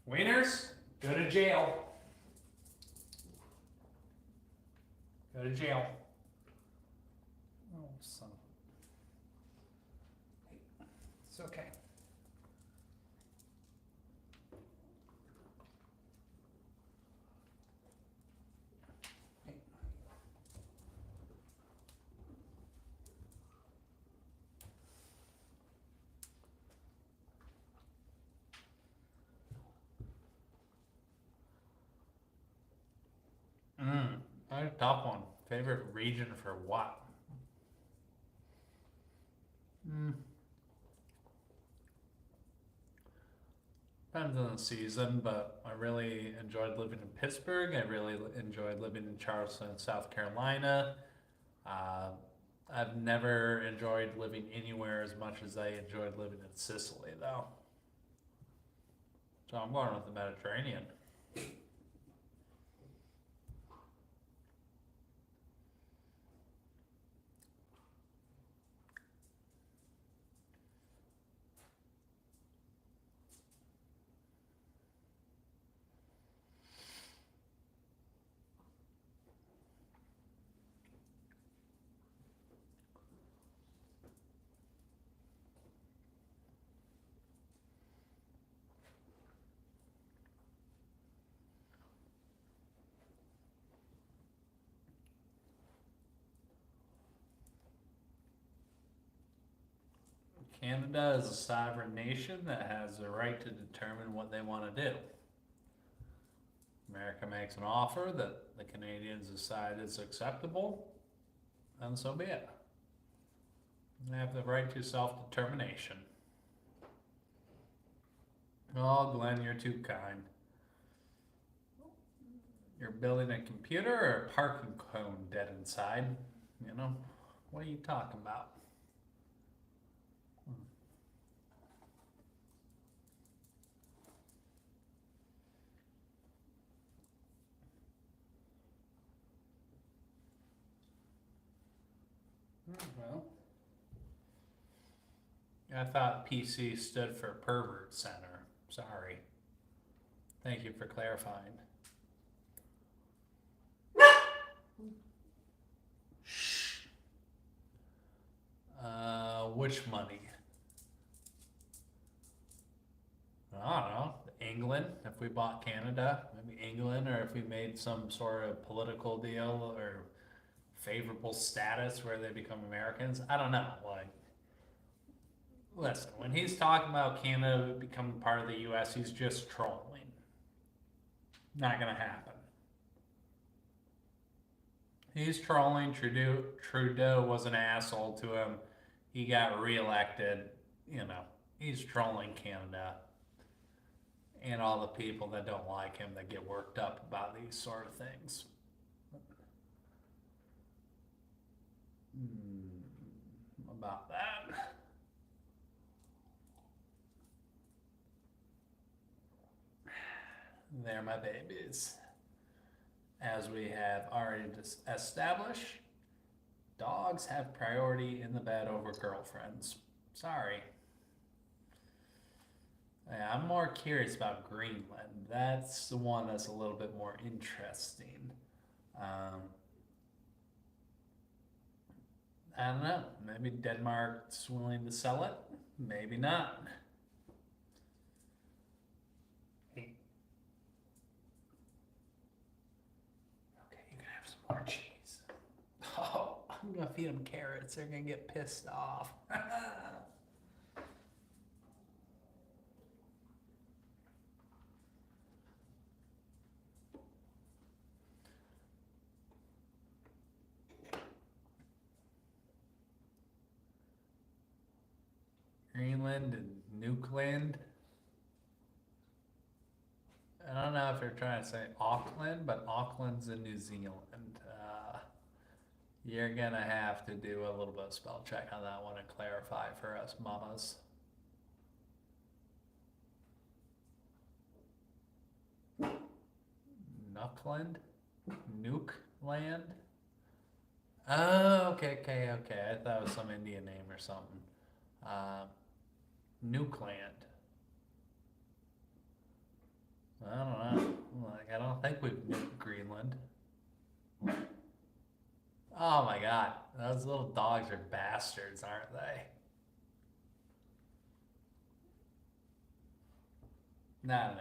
Wieners, go to jail. Go to jail. Oh, son. It's okay. tough one. Favorite region for what? Hmm. Depends on the season, but I really enjoyed living in Pittsburgh. I really enjoyed living in Charleston, South Carolina. Uh, I've never enjoyed living anywhere as much as I enjoyed living in Sicily, though. So I'm going with the Mediterranean. Canada is a sovereign nation that has the right to determine what they want to do. America makes an offer that the Canadians decide is acceptable, and so be it. They have the right to self-determination. Oh, Glenn, you're too kind. You're building a computer or a parking cone dead inside? You know, what are you talking about? Well, I thought PC stood for Pervert Center. Sorry. Thank you for clarifying. Which money? I don't know. England, if we bought Canada, maybe England, or if we made some sort of political deal or favorable status where they become Americans. I don't know. Like, listen, when he's talking about Canada becoming part of the U.S., he's just trolling. Not gonna happen. He's trolling. Trudeau was an asshole to him. He got reelected. You know, he's trolling Canada and all the people that don't like him that get worked up about these sort of things. About that. They're my babies. As we have already established, dogs have priority in the bed over girlfriends. Sorry. Yeah, I'm more curious about Greenland. That's the one that's a little bit more interesting. Um, I don't know. Maybe Denmark's willing to sell it. Maybe not. Okay, you can have some more cheese. Oh, I'm gonna feed them carrots. They're gonna get pissed off. Greenland and Nukeland. I don't know if you're trying to say Auckland, but Auckland's in New Zealand. You're gonna have to do a little bit of spell check on that one and clarify for us mamas. Nuckland? Nukeland? Oh, okay. I thought it was some Indian name or something. Nukeland. I don't know. Like, I don't think we've nuked Greenland. Oh my god, those little dogs are bastards, aren't they? No.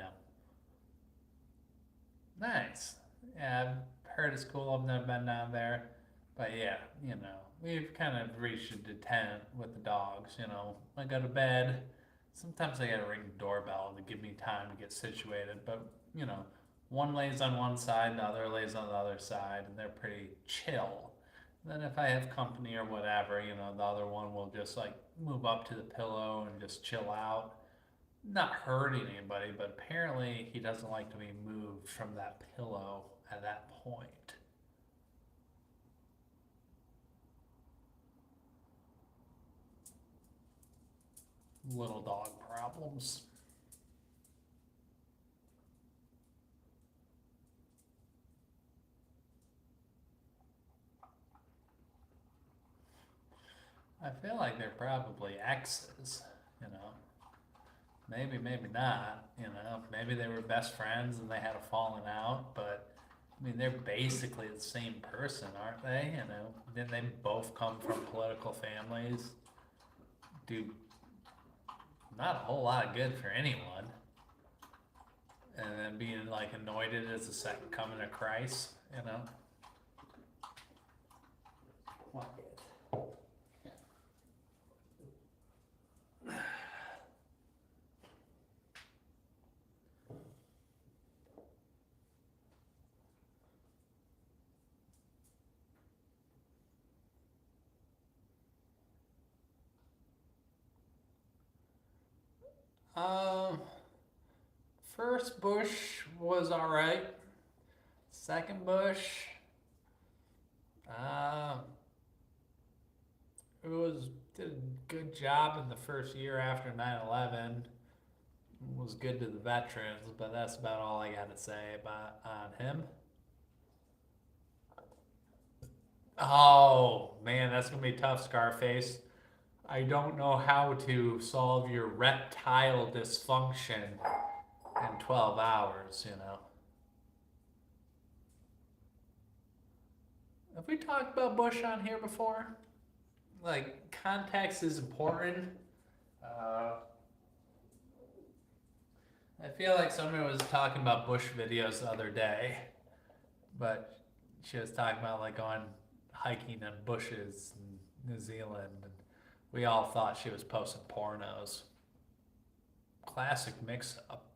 Nice. Yeah, I've heard it's cool. I've never been down there. But yeah, we've kind of reached a detent with the dogs. I go to bed. Sometimes I gotta ring the doorbell to give me time to get situated. But, One lays on one side, the other lays on the other side, and they're pretty chill. Then if I have company or whatever, the other one will just like move up to the pillow and just chill out. Not hurting anybody, but apparently he doesn't like to be moved from that pillow at that point. Little dog problems. I feel like they're probably exes, you know. Maybe, maybe not, Maybe they were best friends and they had a falling out, but I mean, they're basically the same person, aren't they? Didn't they both come from political families? Do not a whole lot of good for anyone. And then being like anointed as the second coming of Christ, What? Um, First Bush was all right. Second Bush, uh, did a good job in the first year after 9/11. Was good to the veterans, but that's about all I got to say about on him. Oh man, that's gonna be tough, Scarface. I don't know how to solve your reptile dysfunction in 12 hours. Have we talked about Bush on here before? Like, context is important. I feel like somebody was talking about Bush videos the other day, but she was talking about like going hiking in bushes in New Zealand, and we all thought she was posting pornos. Classic mix-up.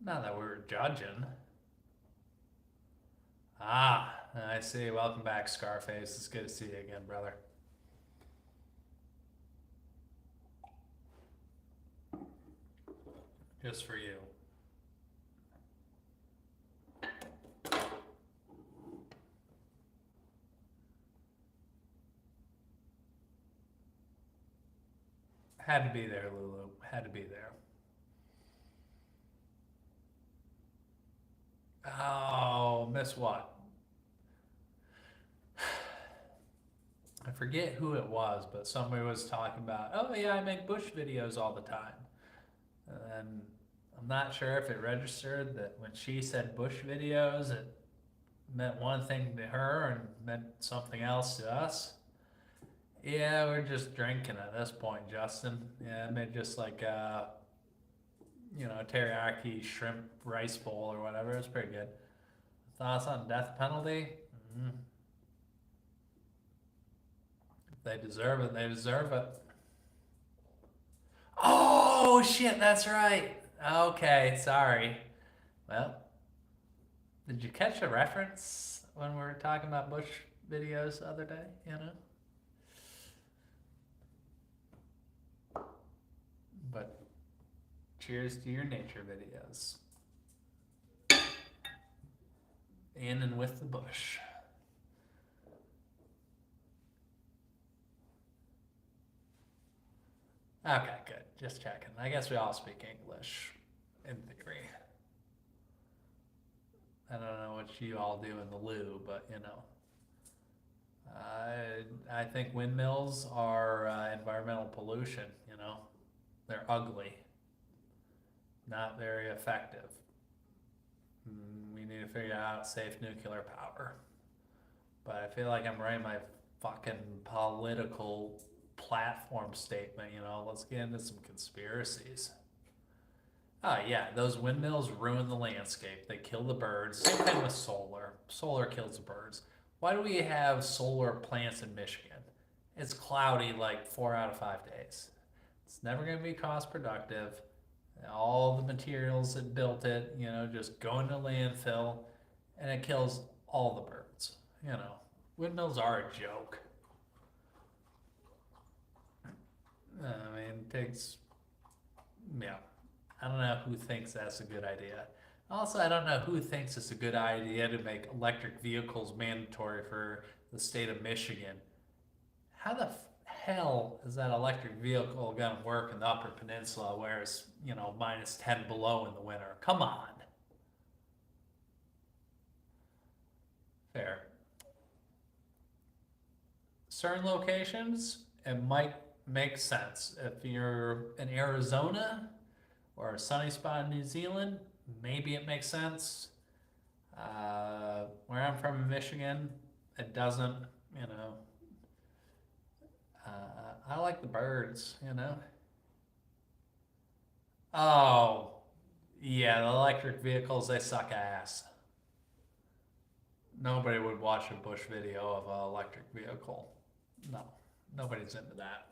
Not that we were judging. Ah, I see. Welcome back, Scarface. It's good to see you again, brother. Just for you. Had to be there, Lulu. Had to be there. Oh, miss what? I forget who it was, but somebody was talking about, oh yeah, I make Bush videos all the time. And I'm not sure if it registered that when she said Bush videos, it meant one thing to her and meant something else to us. Yeah, we're just drinking at this point, Justin. Yeah, I made just like teriyaki shrimp rice bowl or whatever. It's pretty good. Thoughts on death penalty? Mm-hmm. If they deserve it, they deserve it. Oh shit, that's right. Okay, sorry. Well, did you catch a reference when we were talking about Bush videos the other day? But cheers to your nature videos. In and with the bush. Okay, good. Just checking. I guess we all speak English in theory. I don't know what you all do in the loo, but I think windmills are environmental pollution. They're ugly, not very effective. We need to figure out safe nuclear power. But I feel like I'm writing my fucking political platform statement. Let's get into some conspiracies. Oh yeah, those windmills ruin the landscape. They kill the birds. Same thing with solar. Solar kills the birds. Why do we have solar plants in Michigan? It's cloudy like 4 out of 5 days. It's never going to be cost productive. All the materials that built it, you know, just go into landfill, and it kills all the birds. You know, windmills are a joke. I mean, it takes, yeah. I don't know who thinks that's a good idea. Also, I don't know who thinks it's a good idea to make electric vehicles mandatory for the state of Michigan. How the hell is that electric vehicle going to work in the Upper Peninsula where it's, you know, minus 10 below in the winter? Come on. Fair. Certain locations, it might make sense. If you're in Arizona or a sunny spot in New Zealand, maybe it makes sense. Where I'm from in Michigan, it doesn't, you know. I like the birds, you know. Oh, yeah, the electric vehicles, they suck ass. Nobody would watch a Bush video of an electric vehicle. No, nobody's into that.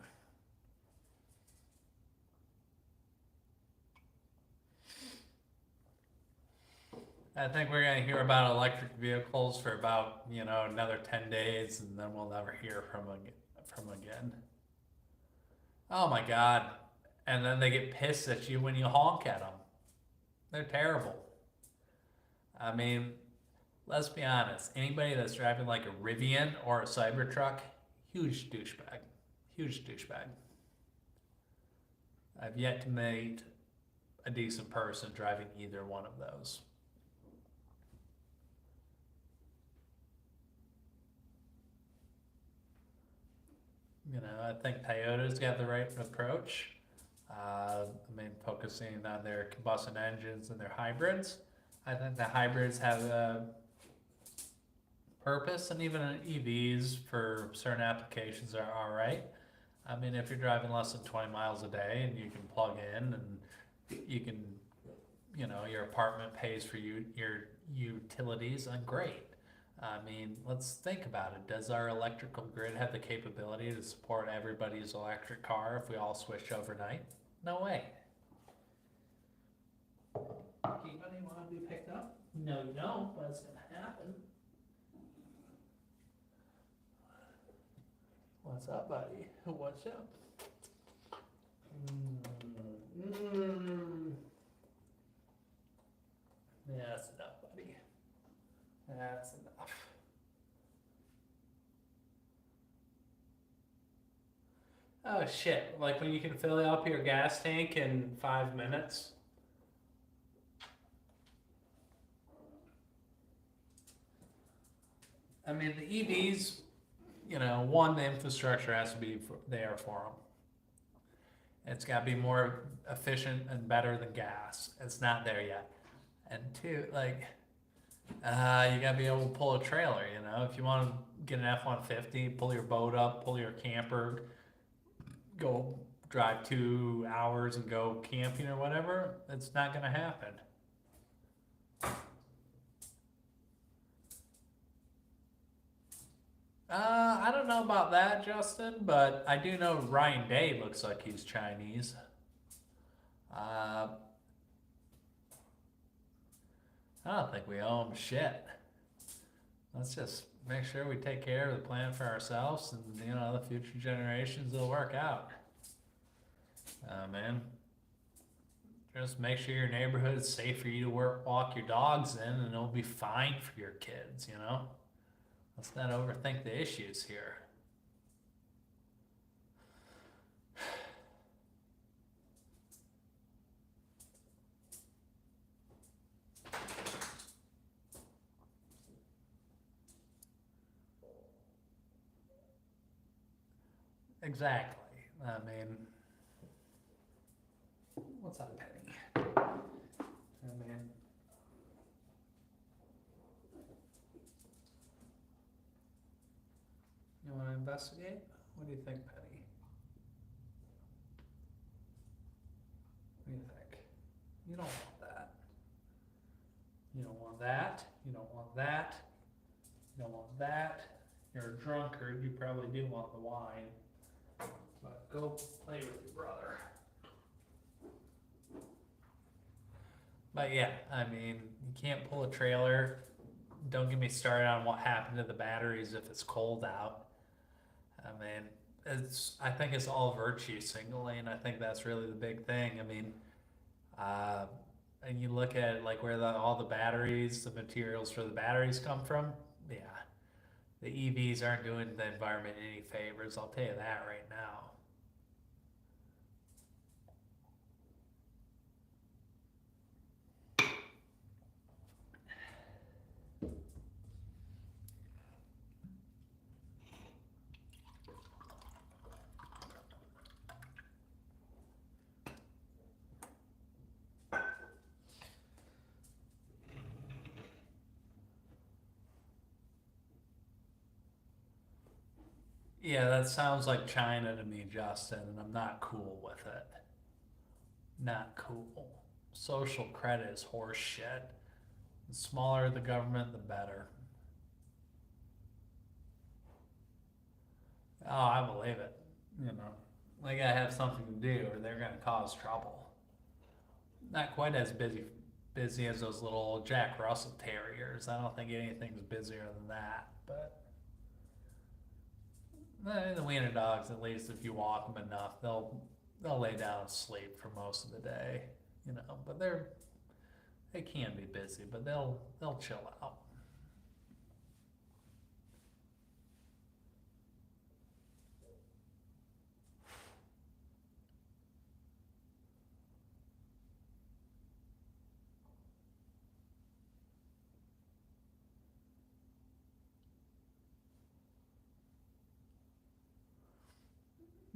I think we're going to hear about electric vehicles for about, you know, another 10 days, and then we'll never hear from again. Oh my God. And then they get pissed at you when you honk at them. They're terrible. I mean, let's be honest. Anybody that's driving like a Rivian or a Cybertruck, huge douchebag. Huge douchebag. I've yet to meet a decent person driving either one of those. You know, I think Toyota's got the right approach. I mean, focusing on their combustion engines and their hybrids. I think the hybrids have a purpose, and even EVs for certain applications are all right. I mean, if you're driving less than 20 miles a day and you can plug in and you can, you know, your apartment pays for your utilities, then great. I mean, let's think about it. Does our electrical grid have the capability to support everybody's electric car if we all switch overnight? No way. Anybody want to be picked up? No, you don't, but it's going to happen. What's up, buddy? What's up? Yeah, that's enough, buddy. That's enough. Oh shit, like when you can fill up your gas tank in 5 minutes. I mean, the EVs, you know, one, the infrastructure has to be there for them. It's got to be more efficient and better than gas. It's not there yet. And two, like, you got to be able to pull a trailer, you know. If you want to get an F-150, pull your boat up, pull your camper, go drive 2 hours and go camping or whatever, it's not going to happen. I don't know about that, Justin, but I do know Ryan Day looks like he's Chinese. I don't think we owe him shit. Let's just make sure we take care of the planet for ourselves, and you know, the future generations will work out. Man, just make sure your neighborhood is safe for you to walk your dogs in, and it'll be fine for your kids, you know? Let's not overthink the issues here. Exactly. I mean, what's up, Penny? I mean, you want to investigate? What do you think, Penny? What do you think? You don't want that. You don't want that. You don't want that. You don't want that. You're a drunkard. You probably do want the wine. But go play with your brother. But yeah, I mean, you can't pull a trailer. Don't get me started on what happened to the batteries if it's cold out. I mean, I think it's all virtue signaling. I think that's really the big thing. I mean, uh, and you look at like where all the batteries, the materials for the batteries come from. Yeah, the EVs aren't doing the environment any favors. I'll tell you that right now. Yeah, that sounds like China to me, Justin, and I'm not cool with it. Not cool. Social credit is horse shit. The smaller the government, the better. Oh, I believe it. You know, they gotta have something to do, or they're gonna cause trouble. Not quite as busy as those little Jack Russell Terriers. I don't think anything's busier than that. But the wiener dogs, at least, if you walk them enough, they'll lay down and sleep for most of the day. You know, but they can be busy, but they'll chill out.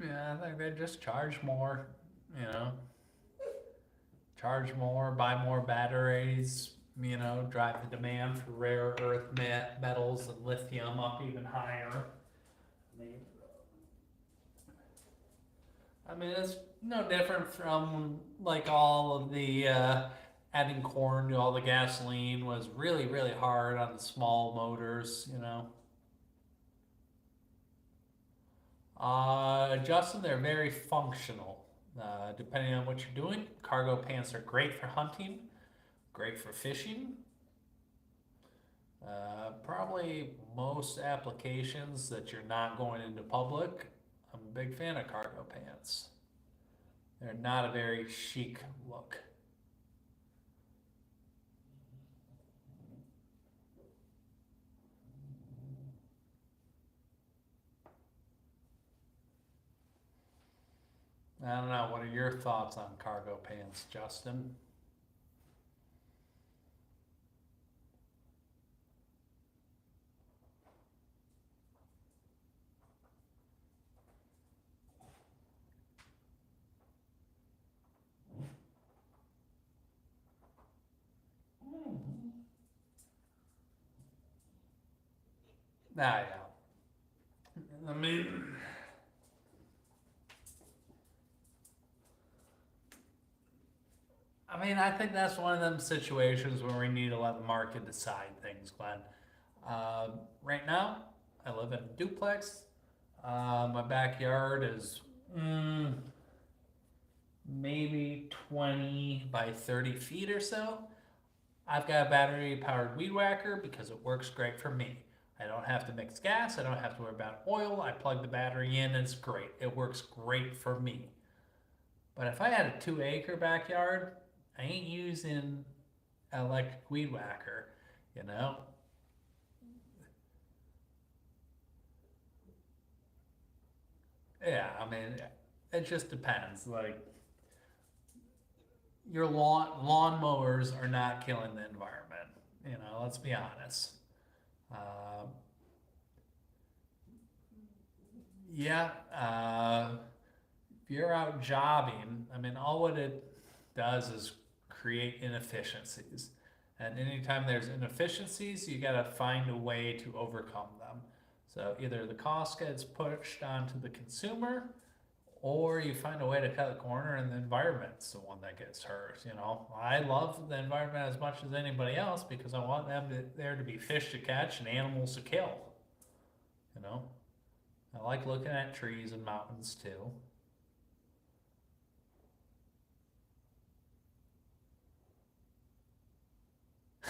Yeah, I think they just charge more. You know, charge more, buy more batteries. You know, drive the demand for rare earth metals and lithium up even higher. I mean, it's no different from like all of the adding corn to all the gasoline was really, really hard on the small motors, you know. Justin, they're very functional. Depending on what you're doing, cargo pants are great for hunting, great for fishing. Probably most applications that you're not going into public. I'm a big fan of cargo pants. They're not a very chic look. I don't know. What are your thoughts on cargo pants, Justin? Ah, yeah. I mean, I think that's one of them situations where we need to let the market decide things, Glenn. Right now, I live in a duplex. My backyard is mm, maybe 20 by 30 feet or so. I've got a battery powered weed whacker because it works great for me. I don't have to mix gas. I don't have to worry about oil. I plug the battery in and it's great. It works great for me. But if I had a 2 acre backyard, I ain't using an electric weed whacker, you know? Yeah, it just depends. Like, your lawn mowers are not killing the environment. You know, let's be honest. Uh, yeah, if you're out jobbing, all what it does is create inefficiencies. And anytime there's inefficiencies, you got to find a way to overcome them. So either the cost gets pushed onto the consumer, or you find a way to cut the corner and the environment's the one that gets hurt. You know, I love the environment as much as anybody else because I want there to be fish to catch and animals to kill. You know, I like looking at trees and mountains too.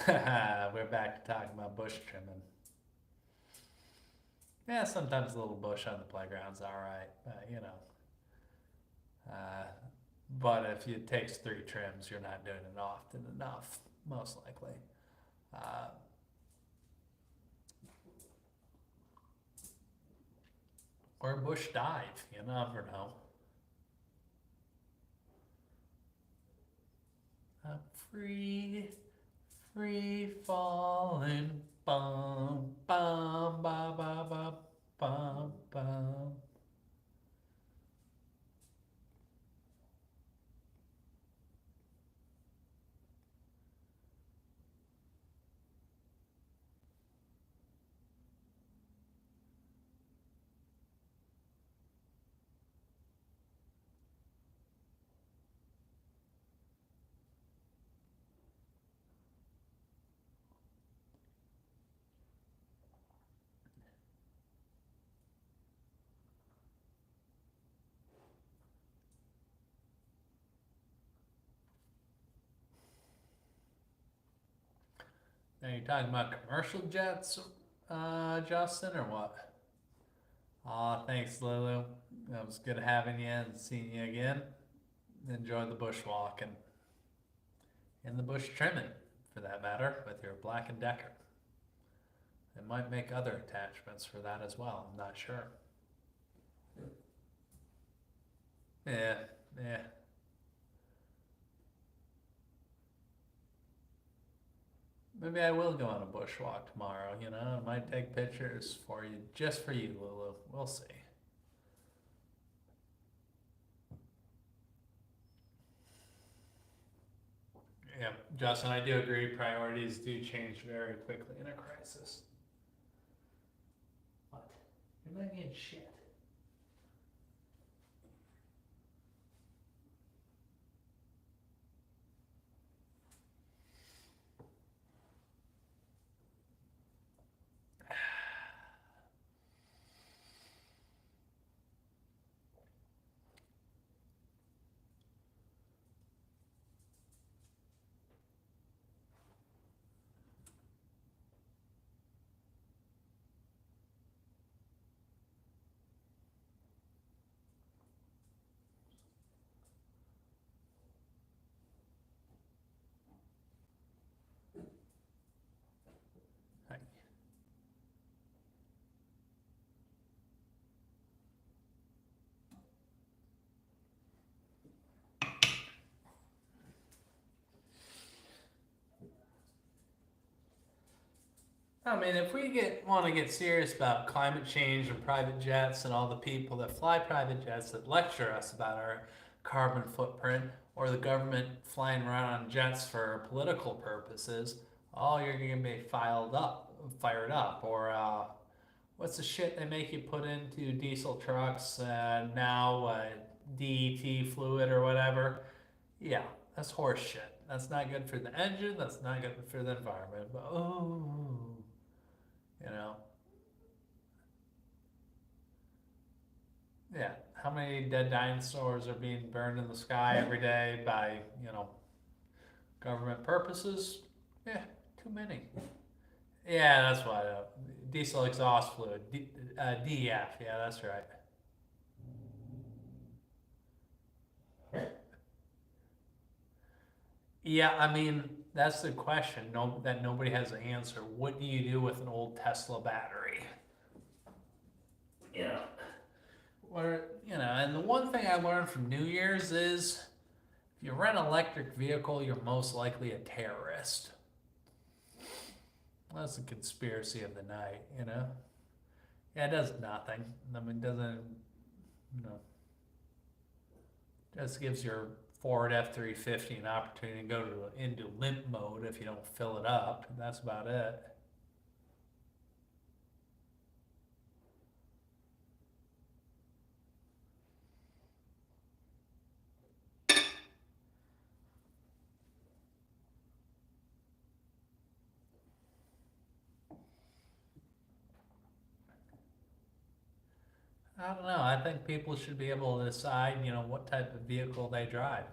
We're back to talking about bush trimming. Yeah, sometimes a little bush on the playground's all right, Uh, but if it takes 3 trims, you're not doing it often enough, most likely. Uh, or a bush dive, you never know. I'm free, free falling, bum, bum, ba, ba, ba, bum, bum. Now you're talking about commercial jets, Justin, or what? Aw, thanks, Lulu. It was good having you and seeing you again. Enjoy the bushwalk and the bush trimming, for that matter, with your Black and Decker. It might make other attachments for that as well. I'm not sure. Yeah, yeah. Maybe I will go on a bushwalk tomorrow. I might take pictures for you, just for you, Lulu. We'll see. Yeah, Justin, I do agree. Priorities do change very quickly in a crisis. What? You're not getting shit. I mean, if we want to get serious about climate change and private jets and all the people that fly private jets that lecture us about our carbon footprint, or the government flying around on jets for political purposes, you're going to be fired up. Or what's the shit they make you put into diesel trucks now? DET fluid or whatever. Yeah, that's horse shit. That's not good for the engine. That's not good for the environment. But you know, yeah. How many dead dinosaurs are being burned in the sky every day by government purposes? Yeah, too many. Yeah, that's why. Diesel exhaust fluid, DEF. Yeah, that's right. Yeah, I mean that's the question. No, that nobody has an answer. What do you do with an old Tesla battery? Yeah. Or and the one thing I learned from New Year's is if you rent an electric vehicle, you're most likely a terrorist. That's the conspiracy of the night. Yeah, it does nothing. I mean, it doesn't, you know, just gives your Ford F-350 an opportunity to go into limp mode if you don't fill it up. That's about it. I don't know. I think people should be able to decide, what type of vehicle they drive.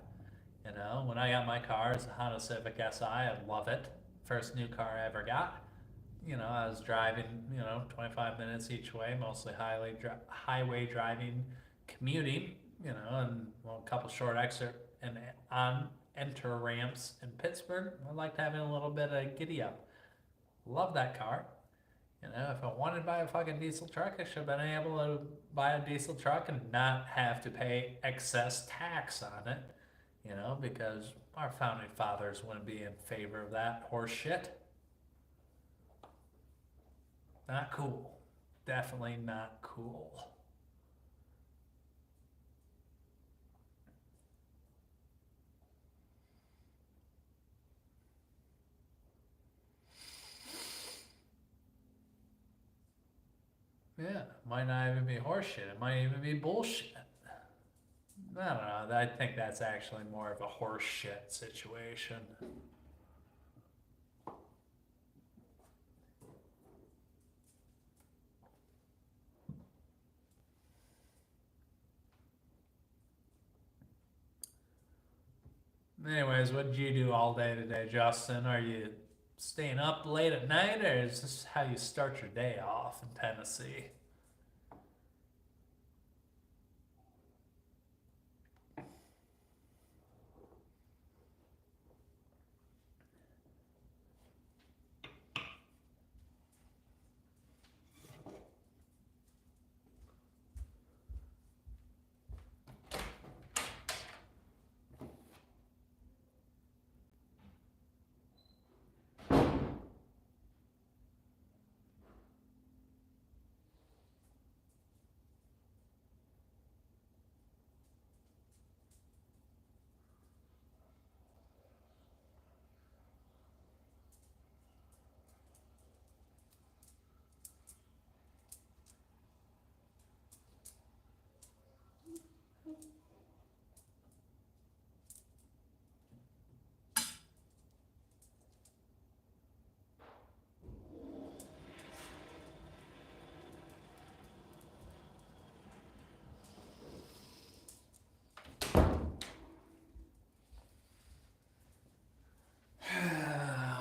When I got my car, it's a Honda Civic Si. I love it. First new car I ever got. I was driving, 25 minutes each way, mostly highway driving, commuting, and well, a couple short exit and on enter ramps in Pittsburgh. I liked having a little bit of giddy up. Love that car. If I wanted to buy a fucking diesel truck, I should have been able to buy a diesel truck and not have to pay excess tax on it, because our founding fathers wouldn't be in favor of that horse shit. Not cool. Definitely not cool. Yeah, might not even be horseshit. It might even be bullshit. I don't know. I think that's actually more of a horseshit situation. Anyways, what did you do all day today, Justin? Are you staying up late at night, or is this how you start your day off in Tennessee?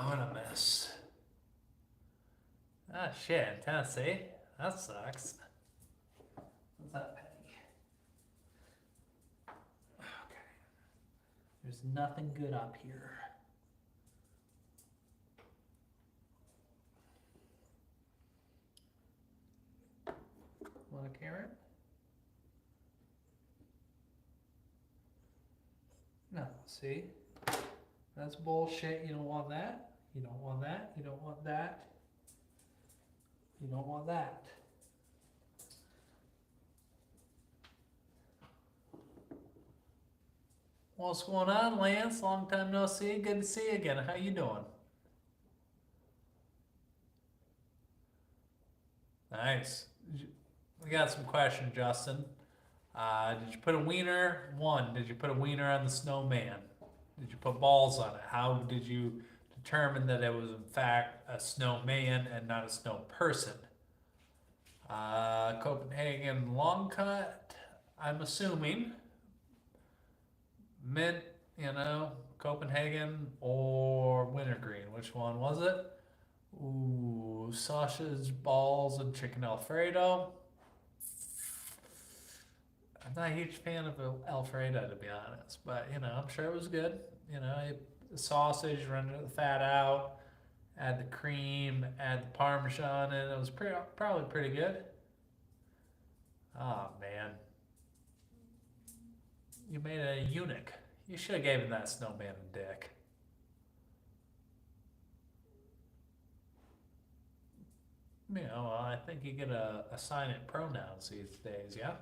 What a mess. Ah, shit, in Tennessee? That sucks. What's that, Penny? Okay. There's nothing good up here. Want a carrot? No, see? That's bullshit. You don't want that. You don't want that. You don't want that. You don't want that. What's going on, Lance? Long time no see. Good to see you again. How you doing? Nice. We got some questions, Justin. Did you put a wiener? One, did you put a wiener on the snowman? Did you put balls on it? How did you determine that it was in fact a snowman and not a snow person? Copenhagen long cut, I'm assuming. Mint, Copenhagen or wintergreen. Which one was it? Ooh, sausage, balls, and chicken Alfredo. I'm not a huge fan of Alfredo, to be honest, but I'm sure it was good. The sausage, run the fat out, add the cream, add the Parmesan in. It was probably pretty good. Oh man, you made a eunuch. You should have given that snowman a dick. I think you get assign it pronouns these days, yeah?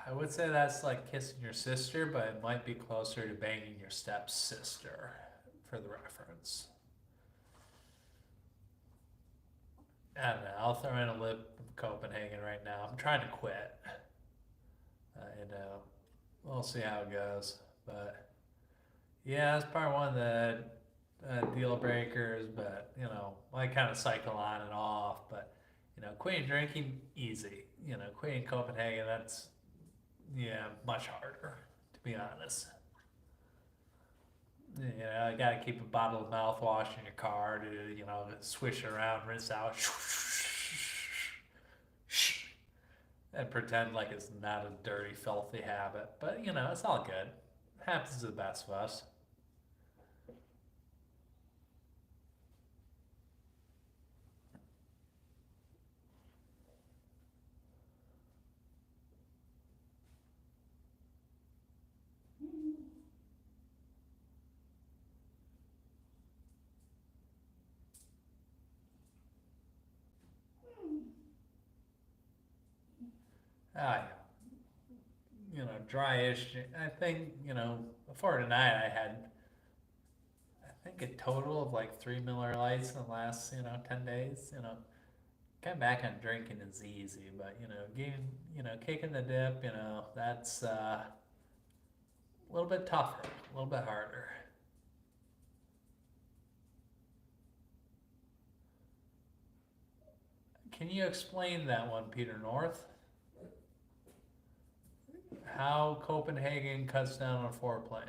I would say that's like kissing your sister, but it might be closer to banging your stepsister for the reference. I don't know. I'll throw in a lip of Copenhagen right now. I'm trying to quit. You know, we'll see how it goes. But yeah, it's probably one of the deal breakers. But I kind of cycle on and off. But quitting drinking easy. Quitting Copenhagen, that's much harder, to be honest. I gotta keep a bottle of mouthwash in your car to swish it around, rinse out, and pretend like it's not a dirty, filthy habit. But it's all good. It happens to the best of us. Ah, dryish. I think before tonight I had I think a total of like 3 Miller Lights in the last 10 days. Getting back on drinking is easy, but getting kicking the dip, that's a little bit tougher, a little bit harder. Can you explain that one, Peter North? How Copenhagen cuts down on foreplay?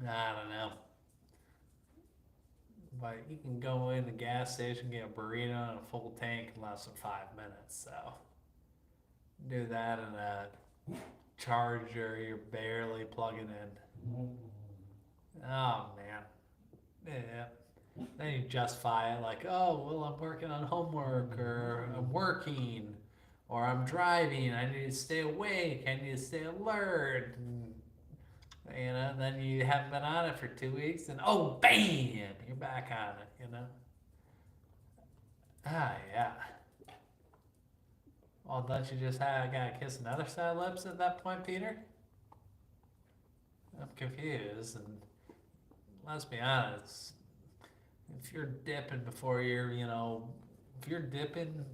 I don't know. But you can go in the gas station, get a burrito and a full tank in less than 5 minutes. So do that in a charger you're barely plugging in. Oh man. Yeah. Then you justify it like, oh, well, I'm working on homework, or I'm working, or I'm driving. I need to stay awake. I need to stay alert. And then you haven't been on it for 2 weeks, and oh, bam, you're back on it. Ah, yeah. Well, don't you just gotta kiss another side of lips at that point, Peter? I'm confused, and let's be honest. If you're dipping before if you're dipping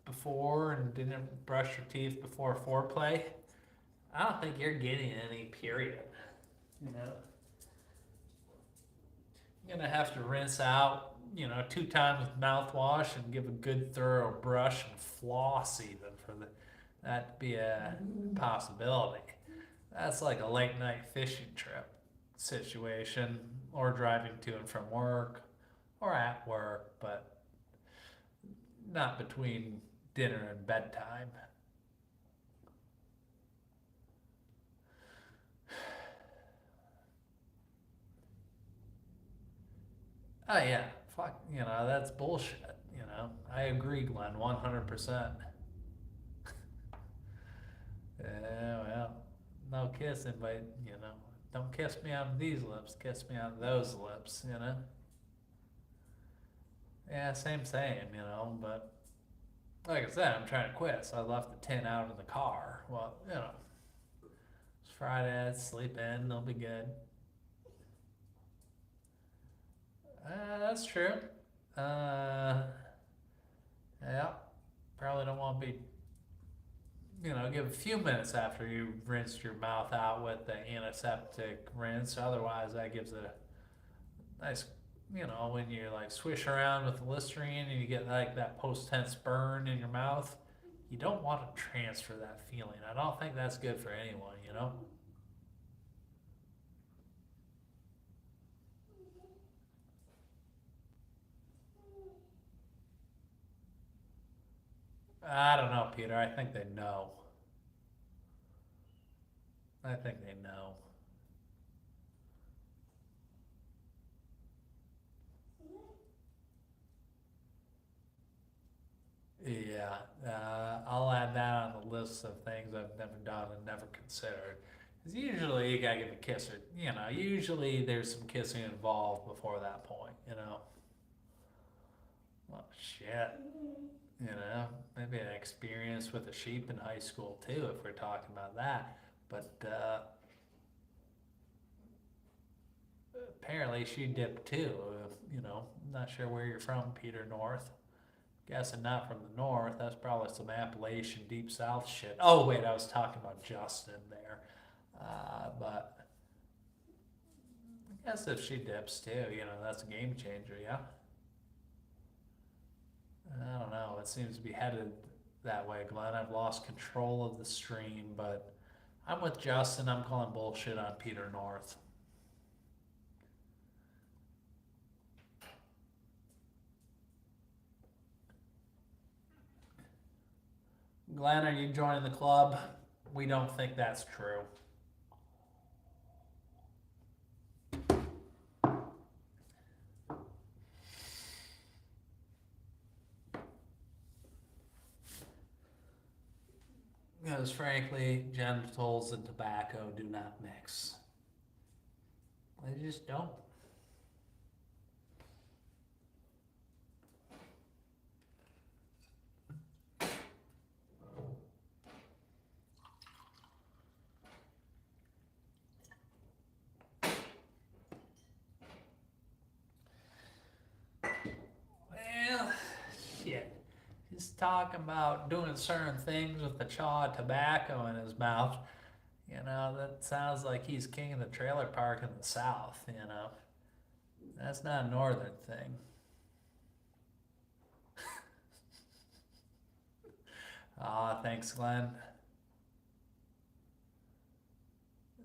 before and didn't brush your teeth before foreplay, I don't think you're getting any, period. You know, you're gonna have to rinse out, 2 times with mouthwash and give a good thorough brush and floss even for that to be a possibility. That's like a late night fishing trip situation, or driving to and from work, or at work, but not between dinner and bedtime. Oh yeah, fuck, that's bullshit. I agree, Glenn, 100%. Yeah, well, no kissing, but don't kiss me on these lips, kiss me on those lips. Yeah, same, but like I said, I'm trying to quit, so I left the tin out in the car. Well, it's Friday, I'd sleep in, they'll be good. That's true. Uh, yeah, probably don't want to be, give a few minutes after you rinsed your mouth out with the antiseptic rinse. Otherwise, that gives it a nice, when you like swish around with the Listerine and you get like that post-tense burn in your mouth, you don't want to transfer that feeling. I don't think that's good for anyone. I don't know, Peter. I think they know. I think they know. Yeah, I'll add that on the list of things I've never done and never considered. Because usually you gotta give a kiss, or usually there's some kissing involved before that point. Oh shit. maybe an experience with a sheep in high school too, if we're talking about that. But apparently she dipped too. Not sure where you're from, Peter North. Guessing not from the north. That's probably some Appalachian deep south shit. Oh wait, I was talking about Justin there. But I guess if she dips too, that's a game changer, yeah. I don't know. It seems to be headed that way, Glenn. I've lost control of the stream, but I'm with Justin. I'm calling bullshit on Peter North. Glenn, are you joining the club? We don't think that's true. Because frankly, genitals and tobacco do not mix. They just don't. Well, shit. He's talking about doing certain things with the chaw of tobacco in his mouth. That sounds like he's king of the trailer park in the South, That's not a northern thing. Aw, thanks, Glenn.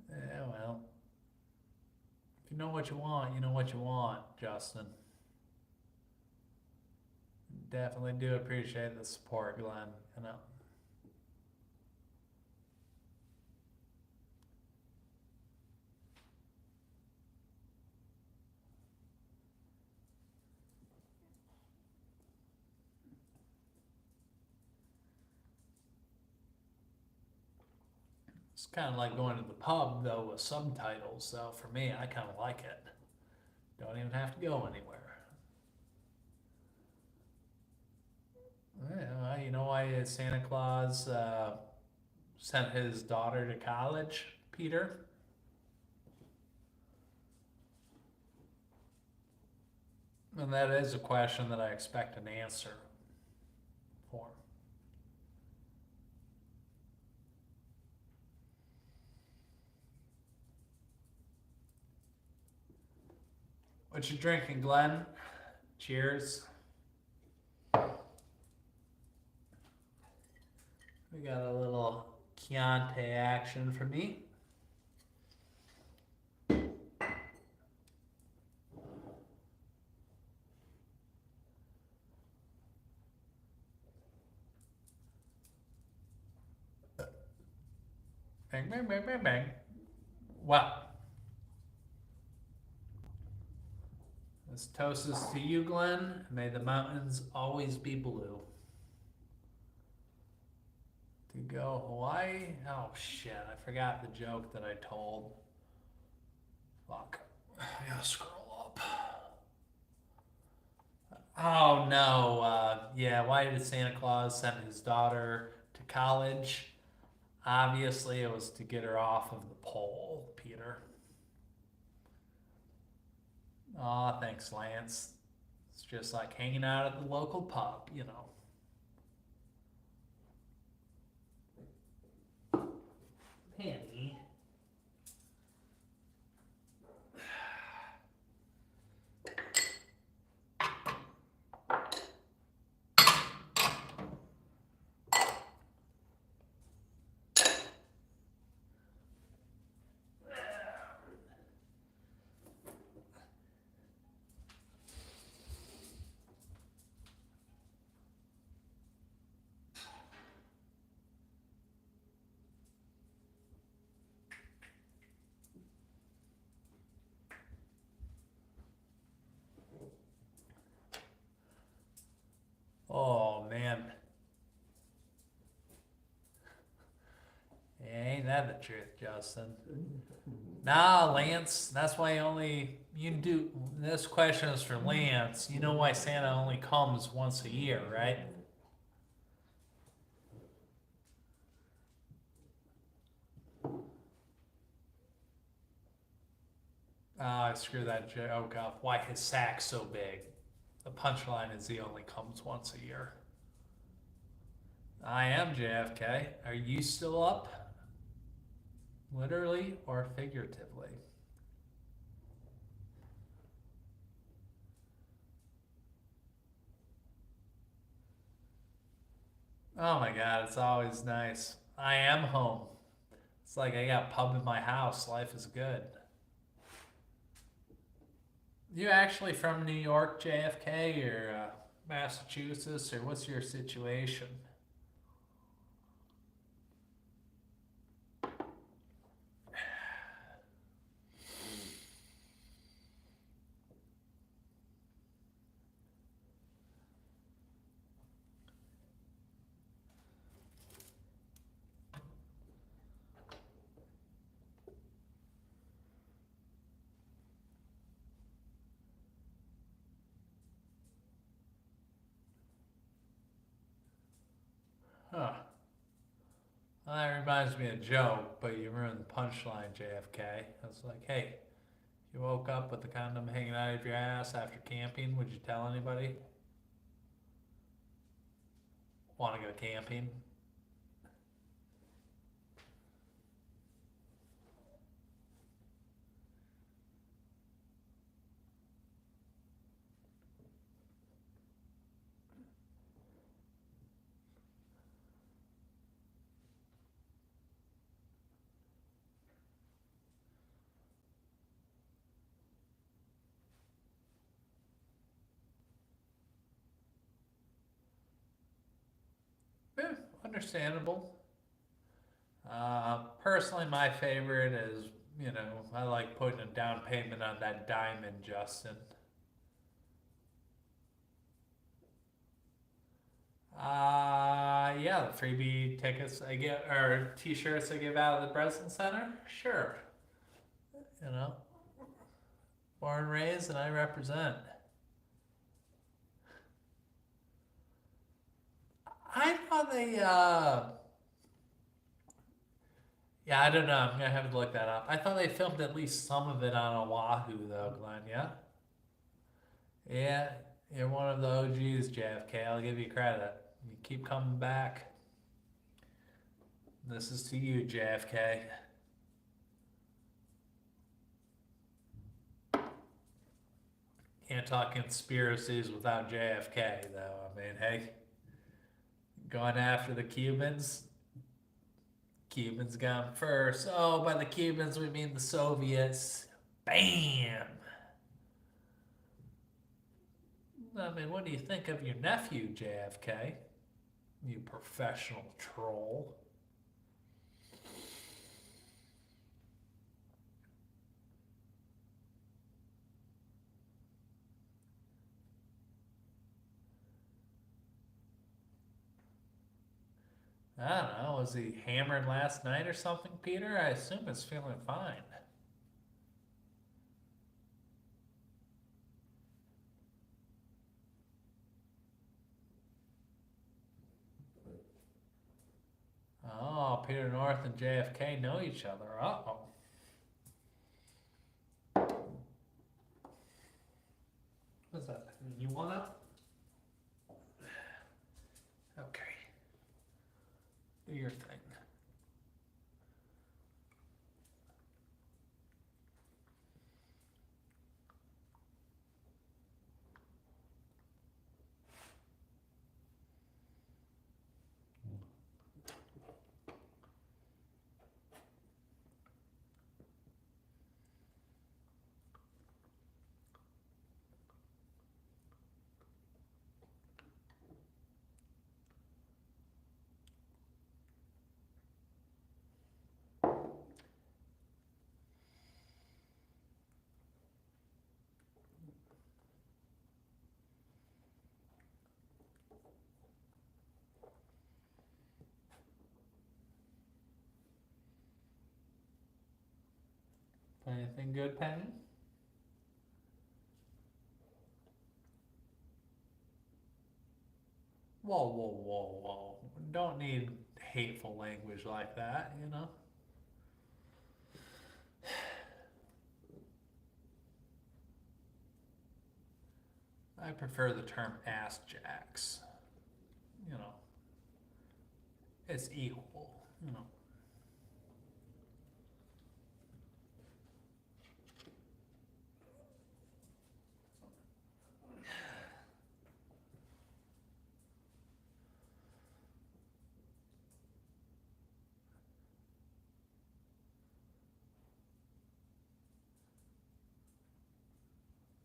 Yeah, well. If you know what you want, you know what you want, Justin. Definitely do appreciate the support, Glenn. It's kind of like going to the pub, though, with subtitles. So for me, I kind of like it. Don't even have to go anywhere. Yeah, you know why Santa Claus sent his daughter to college, Peter? And that is a question that I expect an answer for. What you drinking, Glenn? Cheers. We got a little Chianti action for me. Bang, bang, bang, bang, bang. Wow. This toast is to you, Glenn. May the mountains always be blue. To go Hawaii? Oh shit, I forgot the joke that I told. Fuck. I gotta scroll up. Oh no, yeah, why did Santa Claus send his daughter to college? Obviously, it was to get her off of the pole, Peter. Aw, thanks, Lance. It's just like hanging out at the local pub, Penny. Oh man. Ain't that the truth, Justin? Nah, Lance, that's why you do, this question is for Lance. You know why Santa only comes once a year, right? I screw that joke up. Why his sack's so big? The punchline is he only comes once a year. I am JFK. Are you still up? Literally or figuratively? Oh my god, it's always nice. I am home. It's like I got pub in my house. Life is good. You actually from New York, JFK, or Massachusetts, or what's your situation? Huh. Well, that reminds me of a joke, but you ruined the punchline, JFK. I was like, hey, you woke up with the condom hanging out of your ass after camping. Would you tell anybody? Want to go camping? Yeah, understandable. Personally, my favorite is, I like putting a down payment on that diamond, Justin. Yeah, the freebie tickets I get, or t-shirts I give out at the Breslin Center. Sure, you know, born and raised, and I represent. I thought they, yeah, I don't know. I'm gonna have to look that up. I thought they filmed at least some of it on Oahu, though, Glenn. Yeah, yeah, you're one of the OGs, JFK. I'll give you credit. You keep coming back. This is to you, JFK. Can't talk conspiracies without JFK, though. I mean, hey, going after the Cubans. Cubans gone first. Oh, by the Cubans, we mean the Soviets. Bam! I mean, what do you think of your nephew, JFK? You professional troll. I don't know. Was he hammered last night or something, Peter? I assume he's feeling fine. Oh, Peter North and JFK know each other. Uh oh. What's that? You wanna? Okay. Do your thing. Anything good, Penny? Whoa, whoa, whoa, whoa. Don't need hateful language like that, you know? I prefer the term ass jacks. You know, it's equal. You know.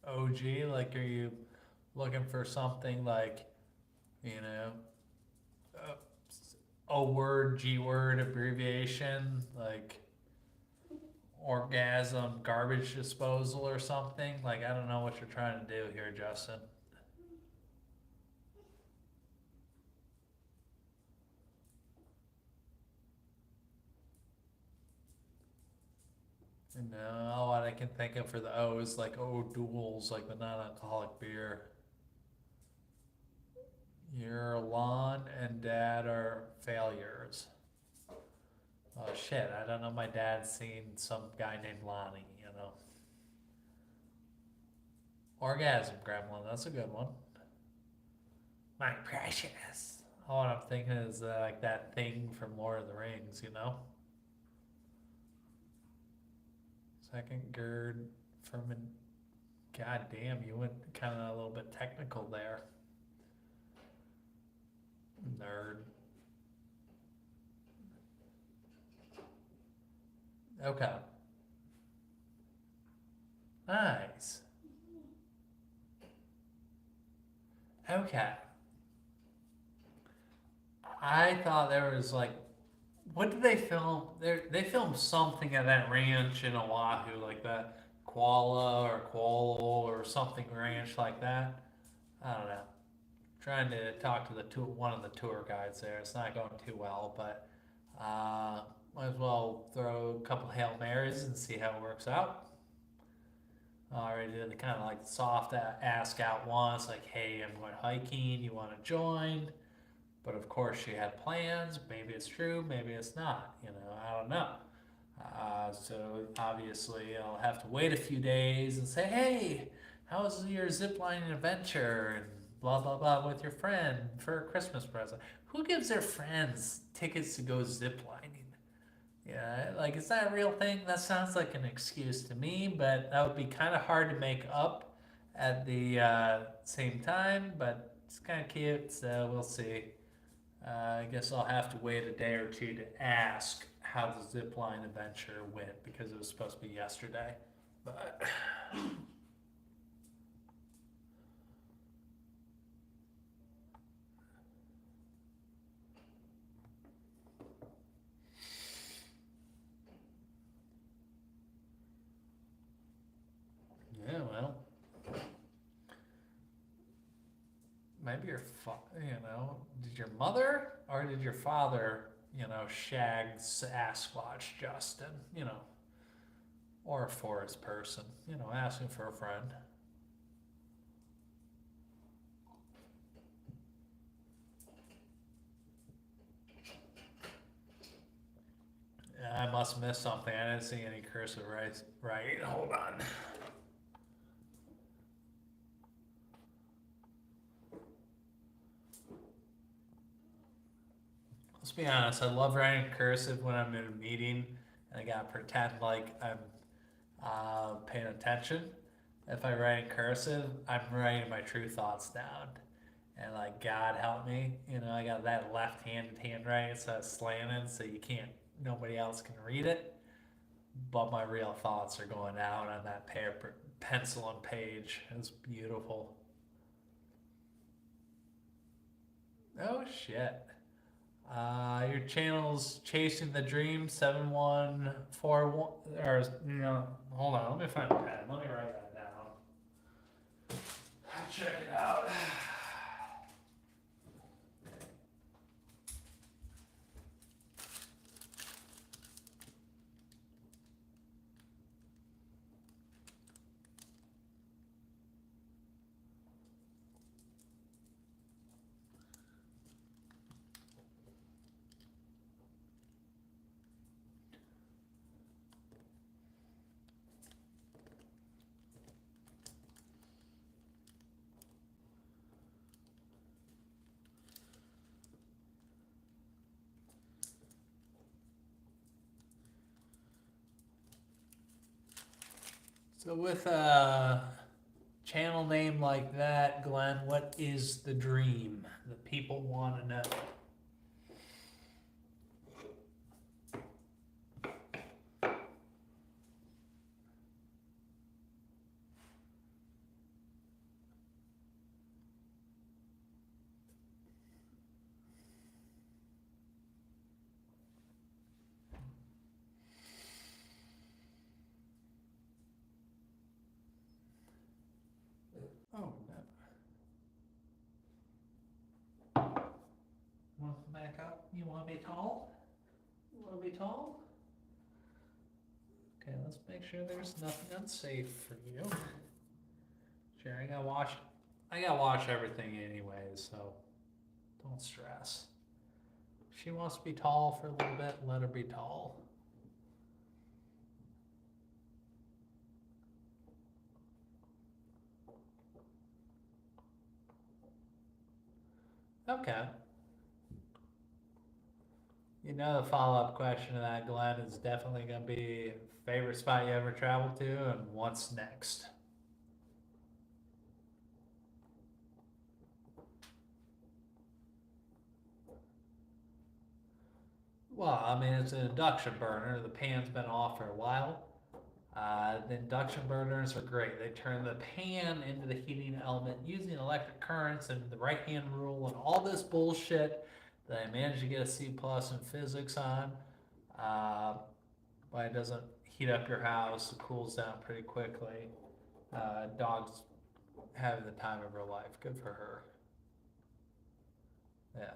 OG, like, are you looking for something like, you know, O word, G word abbreviation, like orgasm garbage disposal or something? Like, I don't know what you're trying to do here, Justin. No, what I can think of for the O is like O duels, like the non-alcoholic beer. Your lawn and dad are failures. Oh shit, I don't know. My dad's seen some guy named Lonnie, you know. Orgasm gremlin, that's a good one. My precious. Oh, what I'm thinking is like that thing from Lord of the Rings, you know? Second gird, ferment. God damn, you went kind of a little bit technical there. Nerd. Okay. Nice. Okay. I thought there was like, what did they film? They filmed something at that ranch in Oahu, like that Kuala or something ranch like that. I don't know. Trying to talk to the one of the tour guides there. It's not going too well, but might as well throw a couple Hail Marys and see how it works out. Already did the kind of like soft ask out once, like, hey, I'm going hiking. You want to join? But of course, she had plans. Maybe it's true, maybe it's not. You know, I don't know. So obviously, I'll have to wait a few days and say, hey, how was your ziplining adventure? And blah, blah, blah with your friend for a Christmas present. Who gives their friends tickets to go ziplining? Yeah, like, is that a real thing? That sounds like an excuse to me, but that would be kind of hard to make up at the same time, but it's kind of cute, so we'll see. I guess I'll have to wait a day or two to ask how the zipline adventure went because it was supposed to be yesterday. But yeah, well, maybe you know, did your mother or did your father, you know, shag Sasquatch Justin, you know, or a forest person, you know, asking for a friend. Yeah, I must miss something. I didn't see any cursive right. Hold on. Let's be honest. I love writing cursive when I'm in a meeting, and I gotta pretend like I'm paying attention. If I write in cursive, I'm writing my true thoughts down. And like, God help me, you know, I got that left-handed handwriting, so it's slanted, so you can't, nobody else can read it. But my real thoughts are going out on that paper, pencil and page. It's beautiful. Oh shit. Your channel's Chasing the Dream 7141, or, you know, hold on, let me find a pen. Let me write that down. Check it out. So with a channel name like that, Glenn, what is the dream that people want to know? Oh, no. Want to back up? You want to be tall? You want to be tall? Okay, let's make sure there's nothing unsafe for you. Sure, I gotta watch everything anyway, so don't stress. If she wants to be tall for a little bit, let her be tall. Okay. You know, the follow-up question to that, Glenn, is definitely going to be favorite spot you ever traveled to and what's next. Well, I mean, it's an induction burner. The pan's been off for a while. The induction burners are great. They turn the pan into the heating element using electric currents and the right-hand rule and all this bullshit that I managed to get a C plus in physics on. But it doesn't heat up your house. It cools down pretty quickly. Dog's having the time of her life. Good for her. Yeah.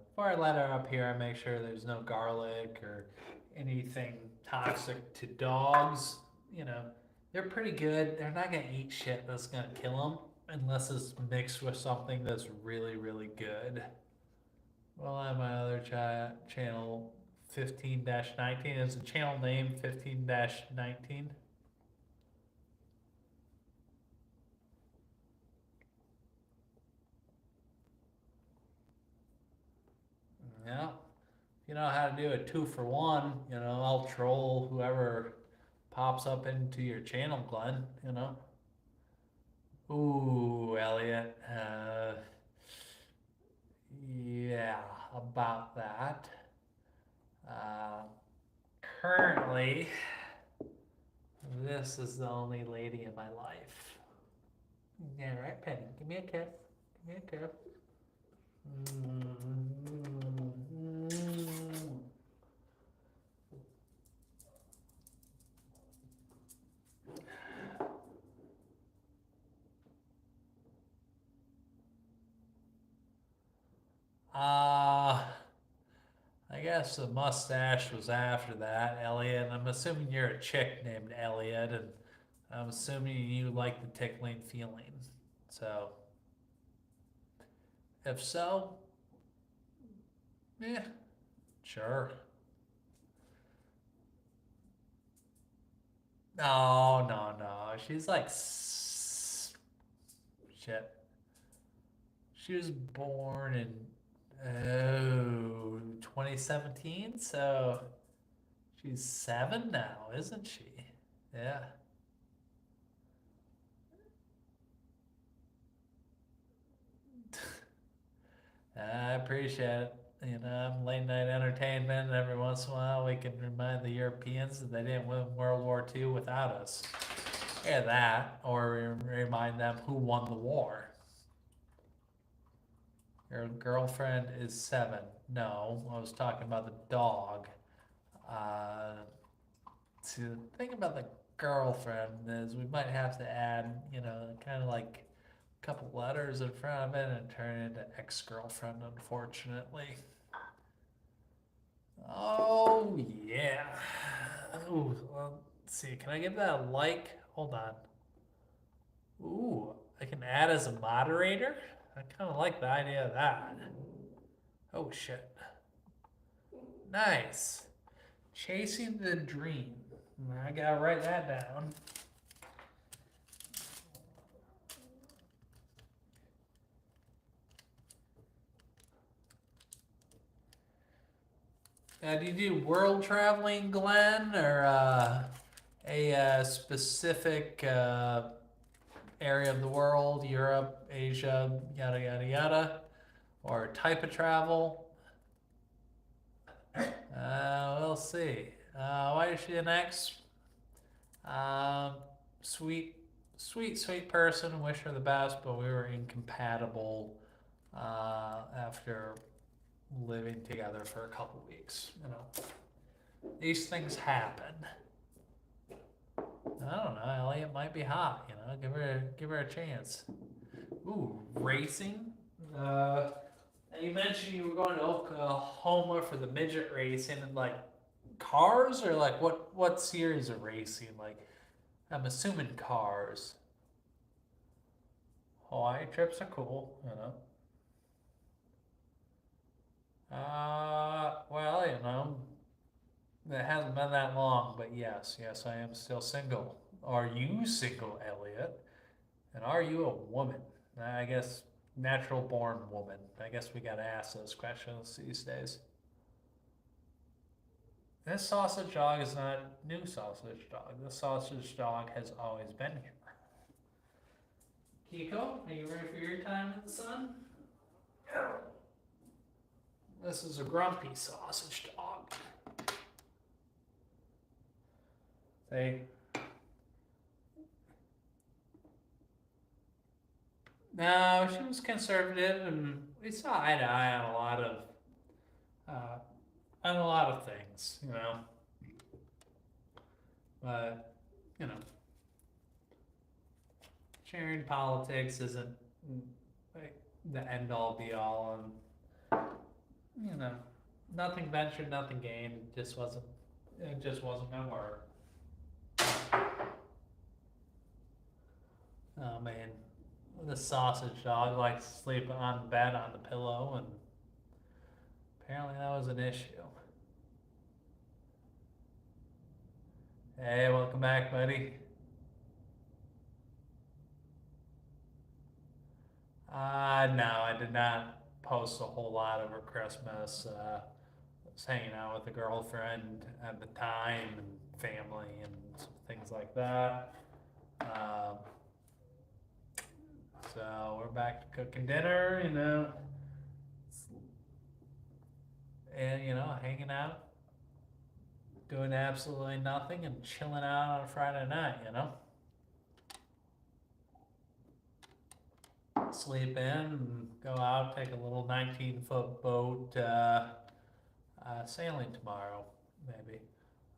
Before I let her up here, I make sure there's no garlic or anything toxic to dogs. You know, they're pretty good. They're not gonna eat shit that's gonna kill them unless it's mixed with something that's really, really good. Well, I have my other channel 15-19. Is the channel name 15-19? Yeah. If you know how to do a 2-for-1, you know, I'll troll whoever pops up into your channel, Glenn, you know. Ooh, Elliot. Yeah, about that. Uh, Currently, this is the only lady in my life. Yeah, right, Penny. Give me a kiss. Give me a kiss. Uh, I guess the mustache was after that, Elliot. I'm assuming you're a chick named Elliot, and I'm assuming you like the tickling feeling. So, if so, yeah, sure. No, no, no. She's like, shit. She was born in, 2017, so she's 7 now, isn't she? Yeah. I appreciate it. You know, I'm late night entertainment, and every once in a while we can remind the Europeans that they didn't win World War II without us. Yeah, that, or remind them who won the war. Your girlfriend is 7. No, I was talking about the dog. To think about the girlfriend is we might have to add, you know, kind of like a couple letters in front of it and turn it into ex-girlfriend, unfortunately. Oh, yeah. Ooh, let's see. Can I give that a like? Hold on. Ooh, I can add as a moderator? I kind of like the idea of that. Oh, shit. Nice. Chasing the dream. I gotta write that down. Do you do world traveling, Glenn, or a specific area of the world, Europe, Asia, yada, yada, yada, or type of travel? We'll see. Why is she an ex? Um, sweet, sweet person. Wish her the best, but we were incompatible after living together for a couple weeks. You know, these things happen. I don't know. Elliot might be hot. You know, give her a chance. Ooh, racing. You mentioned you were going to Oklahoma for the midget racing, and like cars, or like what series of racing? Like, I'm assuming cars. Hawaii trips are cool, you know. Well, you know, it hasn't been that long, but yes, I am still single. Are you single, Elliot? And are you a woman? I guess natural born woman. I guess we gotta ask those questions these days. This sausage dog is not a new sausage dog. This sausage dog has always been here. Kiko, are you ready for your time in the sun? This is a grumpy sausage dog. Say, no, she was conservative, and we saw eye to eye uh, on a lot of things, you know. But you know, sharing politics isn't like the end all be all, and you know, nothing ventured, nothing gained. It just wasn't gonna work. Oh man, the sausage dog likes to sleep on the bed on the pillow, and apparently that was an issue. Hey, welcome back, buddy. No, I did not post a whole lot over Christmas. I was hanging out with a girlfriend at the time, and family, and things like that. Um, so we're back to cooking dinner, you know, and you know, hanging out, doing absolutely nothing, and chilling out on a Friday night, you know. Sleep in and go out, take a little 19-foot boat sailing tomorrow, maybe.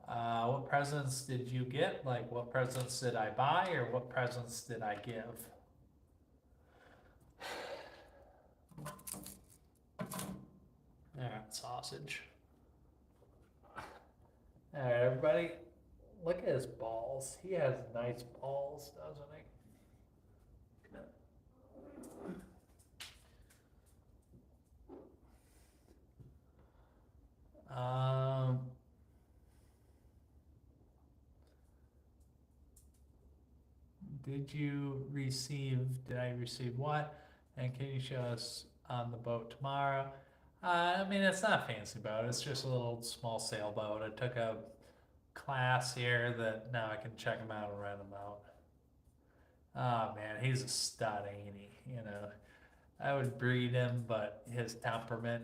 What presents did you get? Like, what presents did I buy, or what presents did I give? All right, sausage. All right, everybody, look at his balls. He has nice balls, doesn't he? Um, did I receive what? And can you show us on the boat tomorrow? I mean, it's not a fancy boat. It's just a little small sailboat. I took a class here that now I can check him out and rent him out. Oh man, he's a stud, ain't he? You know, I would breed him, but his temperament,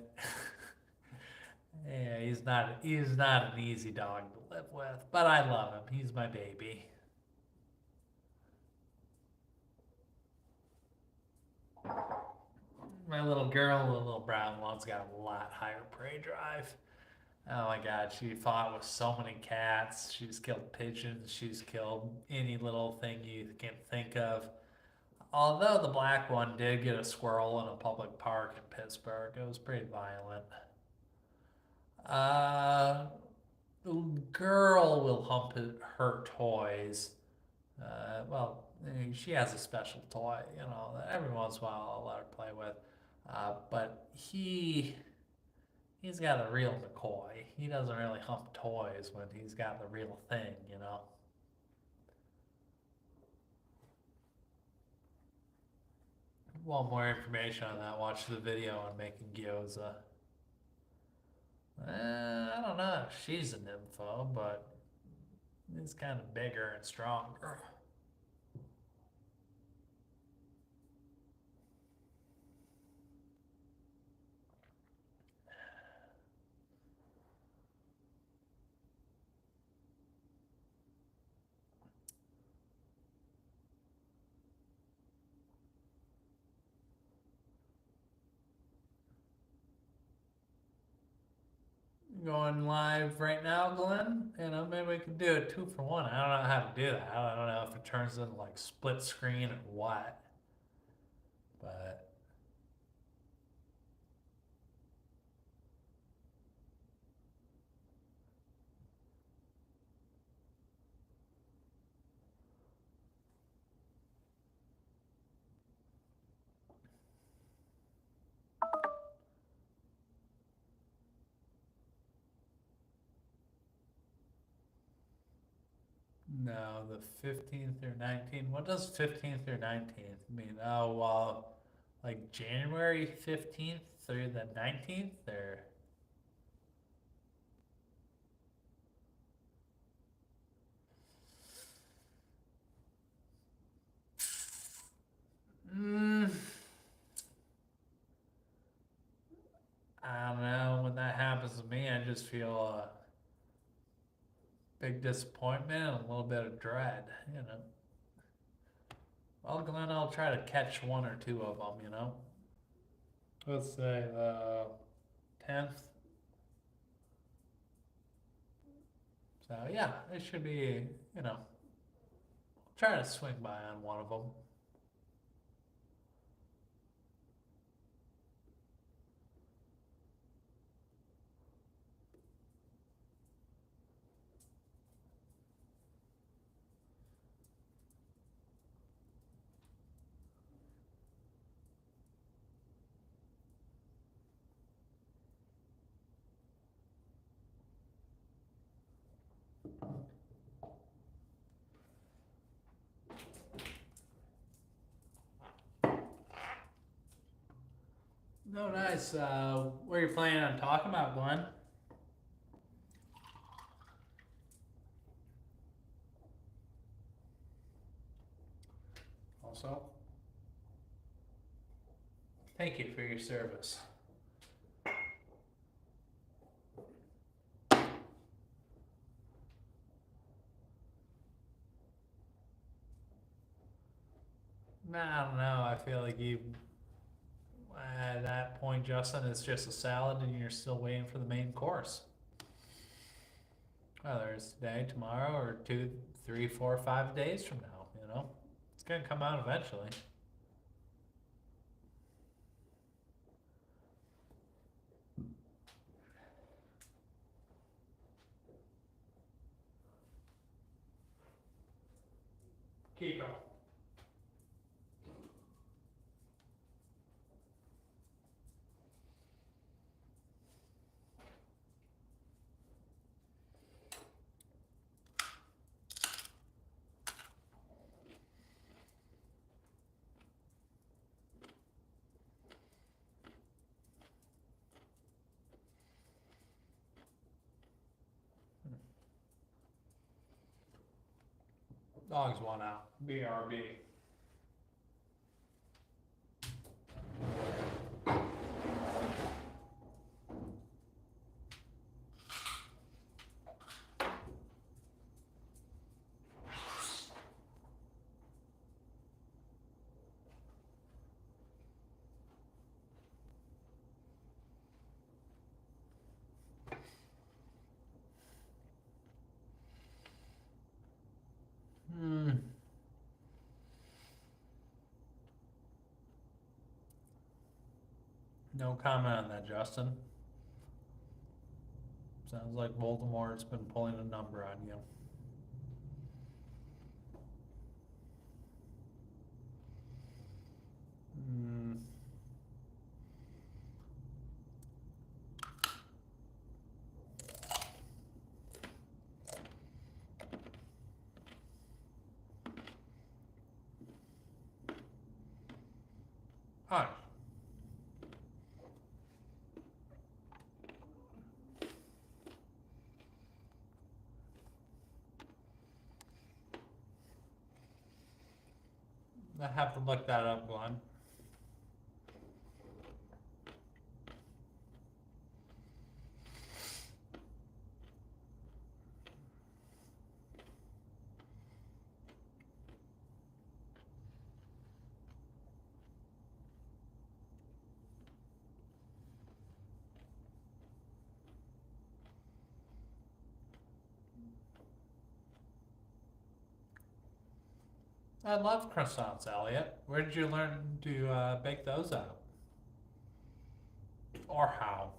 yeah, he's not an easy dog to live with. But I love him. He's my baby. My little girl, the little brown one's got a lot higher prey drive. Oh my God, she fought with so many cats. She's killed pigeons. She's killed any little thing you can think of. Although the black one did get a squirrel in a public park in Pittsburgh, it was pretty violent. Uh, the girl will hump her toys. Well, she has a special toy, you know, that every once in a while I'll let her play with. But he's got a real McCoy. He doesn't really hump toys when he's got the real thing, you know. Want more information on that? Watch the video on making gyoza. I don't know if she's an nympho, but it's kind of bigger and stronger. Going live right now, Glenn. You know, maybe we could do a 2-for-1. I don't know how to do that. I don't know if it turns into like split screen or what. But no, the 15th or 19th. What does 15th or 19th mean? Oh, well, like January 15th through the 19th, or mm, I don't know. When that happens to me, I just feel a big disappointment and a little bit of dread, you know. Well, Glenn, I'll try to catch one or two of them, you know. Let's say the 10th. So yeah, it should be, you know, try to swing by on one of them. No, nice. What are you planning on talking about, Glenn? Also, thank you for your service. Nah, I don't know. I feel like you, at that point, Justin, it's just a salad and you're still waiting for the main course. Whether it's today, tomorrow, or 2, 3, 4, 5 days from now, you know? It's gonna come out eventually. Keep going. Dogs one out. BRB. Hmm. No comment on that, Justin. Sounds like Voldemort's been pulling a number on you. Hmm. Hi. I have to look that up, Glenn. I love croissants, Elliot. Where did you learn to bake those out? Or how?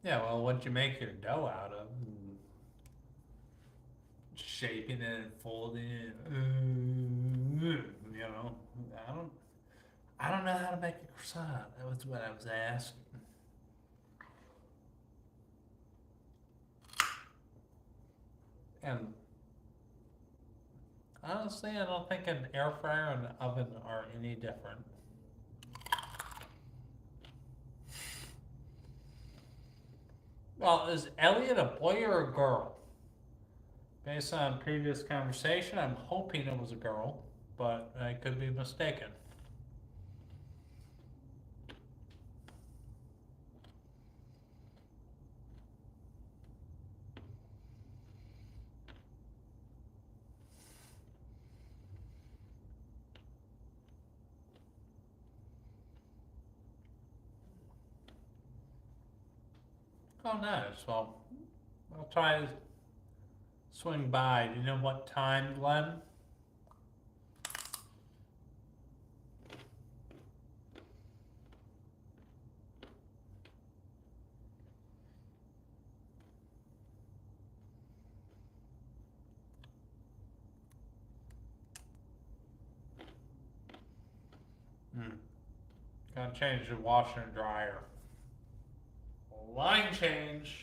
Yeah, well, what'd you make your dough out of? Shaping it and folding it. You know, I don't, I don't know how to make a croissant. That was what I was asking. And honestly, I don't think an air fryer and an oven are any different. Well, is Elliot a boy or a girl? Based on previous conversation, I'm hoping it was a girl, but I could be mistaken. Oh, nice. Well, I'll try to swing by. Do you know what time, Glenn? Hmm. Gotta change the washer and dryer. Line change.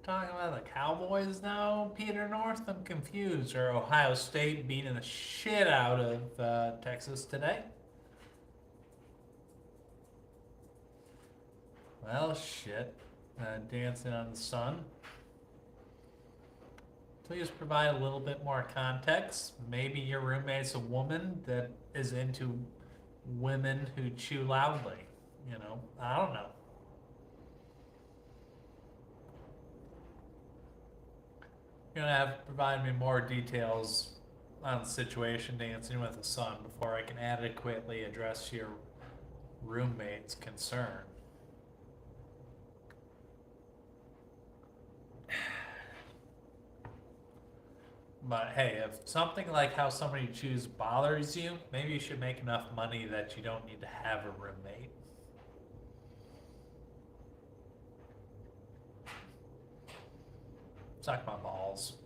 Talking about the Cowboys now, Peter North? I'm confused. Or Ohio State beating the shit out of Texas today? Well, shit. Dancing on the Sun. Please provide a little bit more context. Maybe your roommate's a woman that is into women who chew loudly. You know, I don't know. You're gonna have to provide me more details on the situation dancing with the sun before I can adequately address your roommate's concern. But hey, if something like how somebody chews bothers you, maybe you should make enough money that you don't need to have a roommate. Suck my balls.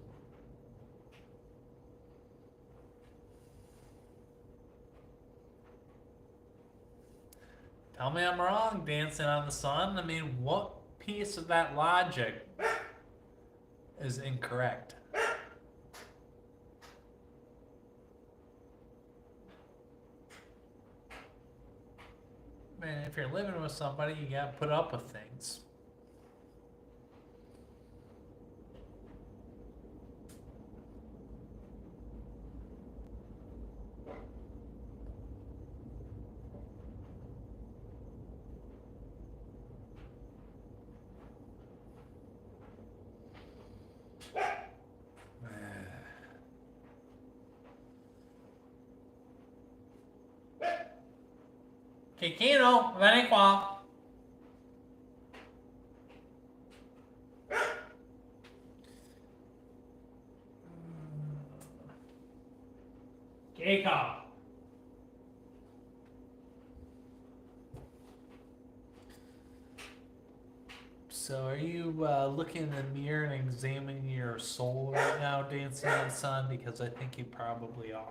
Tell me I'm wrong, dancing on the sun. I mean, what piece of that logic is incorrect? Man, if you're living with somebody, you gotta put up with things. Kikino, vieni qua. Kiko. So, are you looking in the mirror and examining your soul right now, Dancing on the Sun? Because I think you probably are.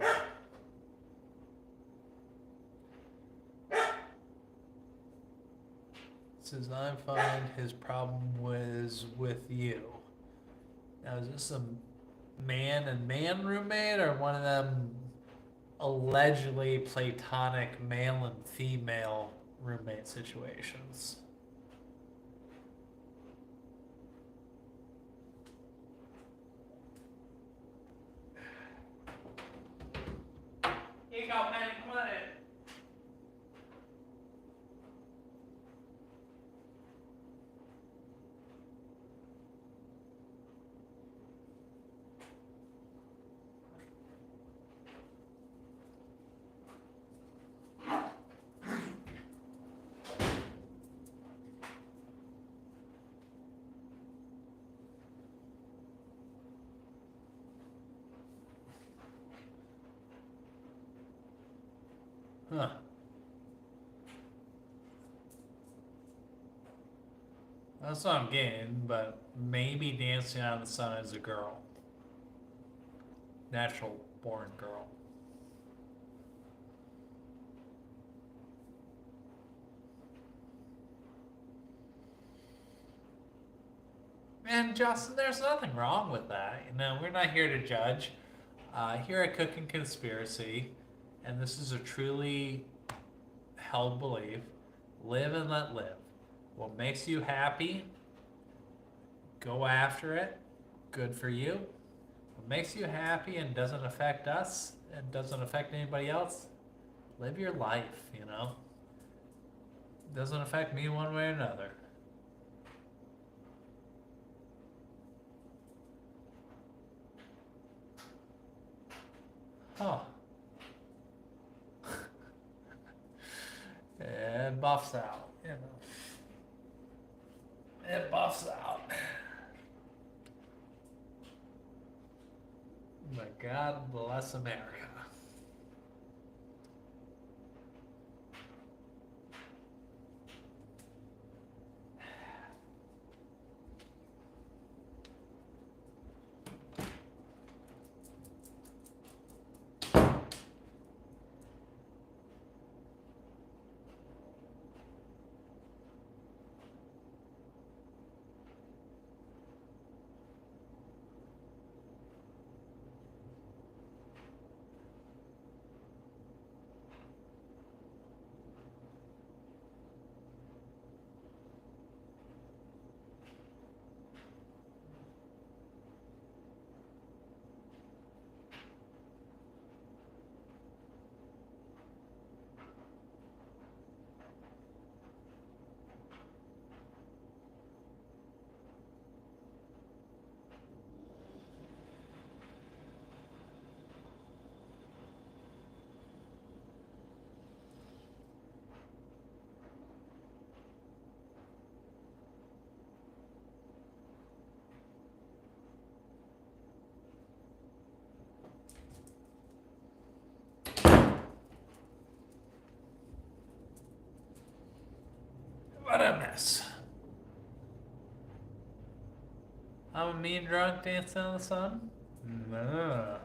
Says, I find his problem was with you. Now, is this a man and man roommate or one of them allegedly platonic male and female roommate situations? Here you go, man. Come on in. Huh. That's what I'm getting, but maybe Dancing on the Sun is a girl. Natural born girl. And Justin, there's nothing wrong with that. You know, we're not here to judge. Here at Cooking Conspiracy, and this is a truly held belief, live and let live. What makes you happy, go after it. Good for you. What makes you happy and doesn't affect us and doesn't affect anybody else, live your life, you know. Doesn't affect me one way or another. Huh. It buffs out, you know. It buffs out. But God bless America. What a mess. I'm a mean drunk dancing in the sun? No.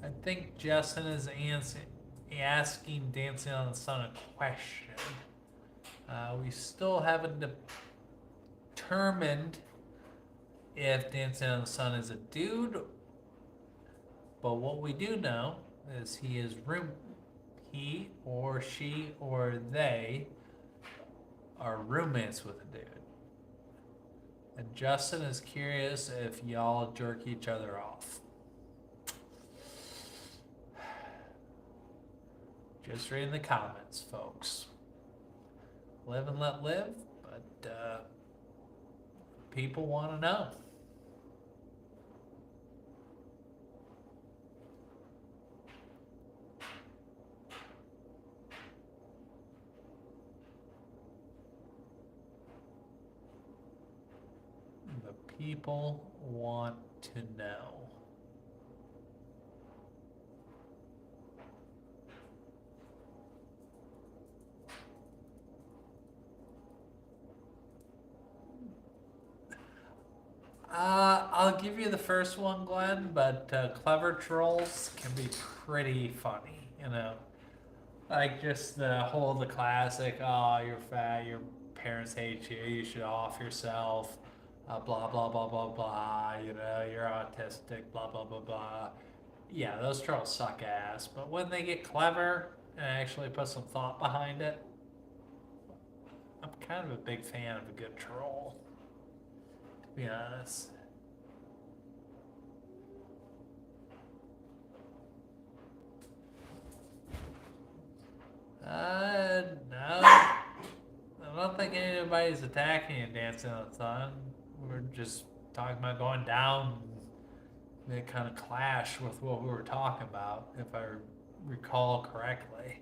I think Justin is asking Dancing on the Sun a question. We still haven't determined if Dancing on the Sun is a dude, but what we do know is he is he or she or they are roommates with a dude. And Justin is curious if y'all jerk each other off. Just reading the comments, folks. Live and let live, but people want to know. The people want to know. I'll give you the first one, Glenn, but clever trolls can be pretty funny, you know. Like just the classic, oh, you're fat, your parents hate you, you should off yourself, blah, blah, blah, blah, blah, you know, you're autistic, blah, blah, blah, blah. Yeah, those trolls suck ass, but when they get clever and actually put some thought behind it, I'm kind of a big fan of a good troll, to be honest. No. I don't think anybody's attacking you, Dancing on the Sun. We're just talking about going down. They kind of clash with what we were talking about, if I recall correctly.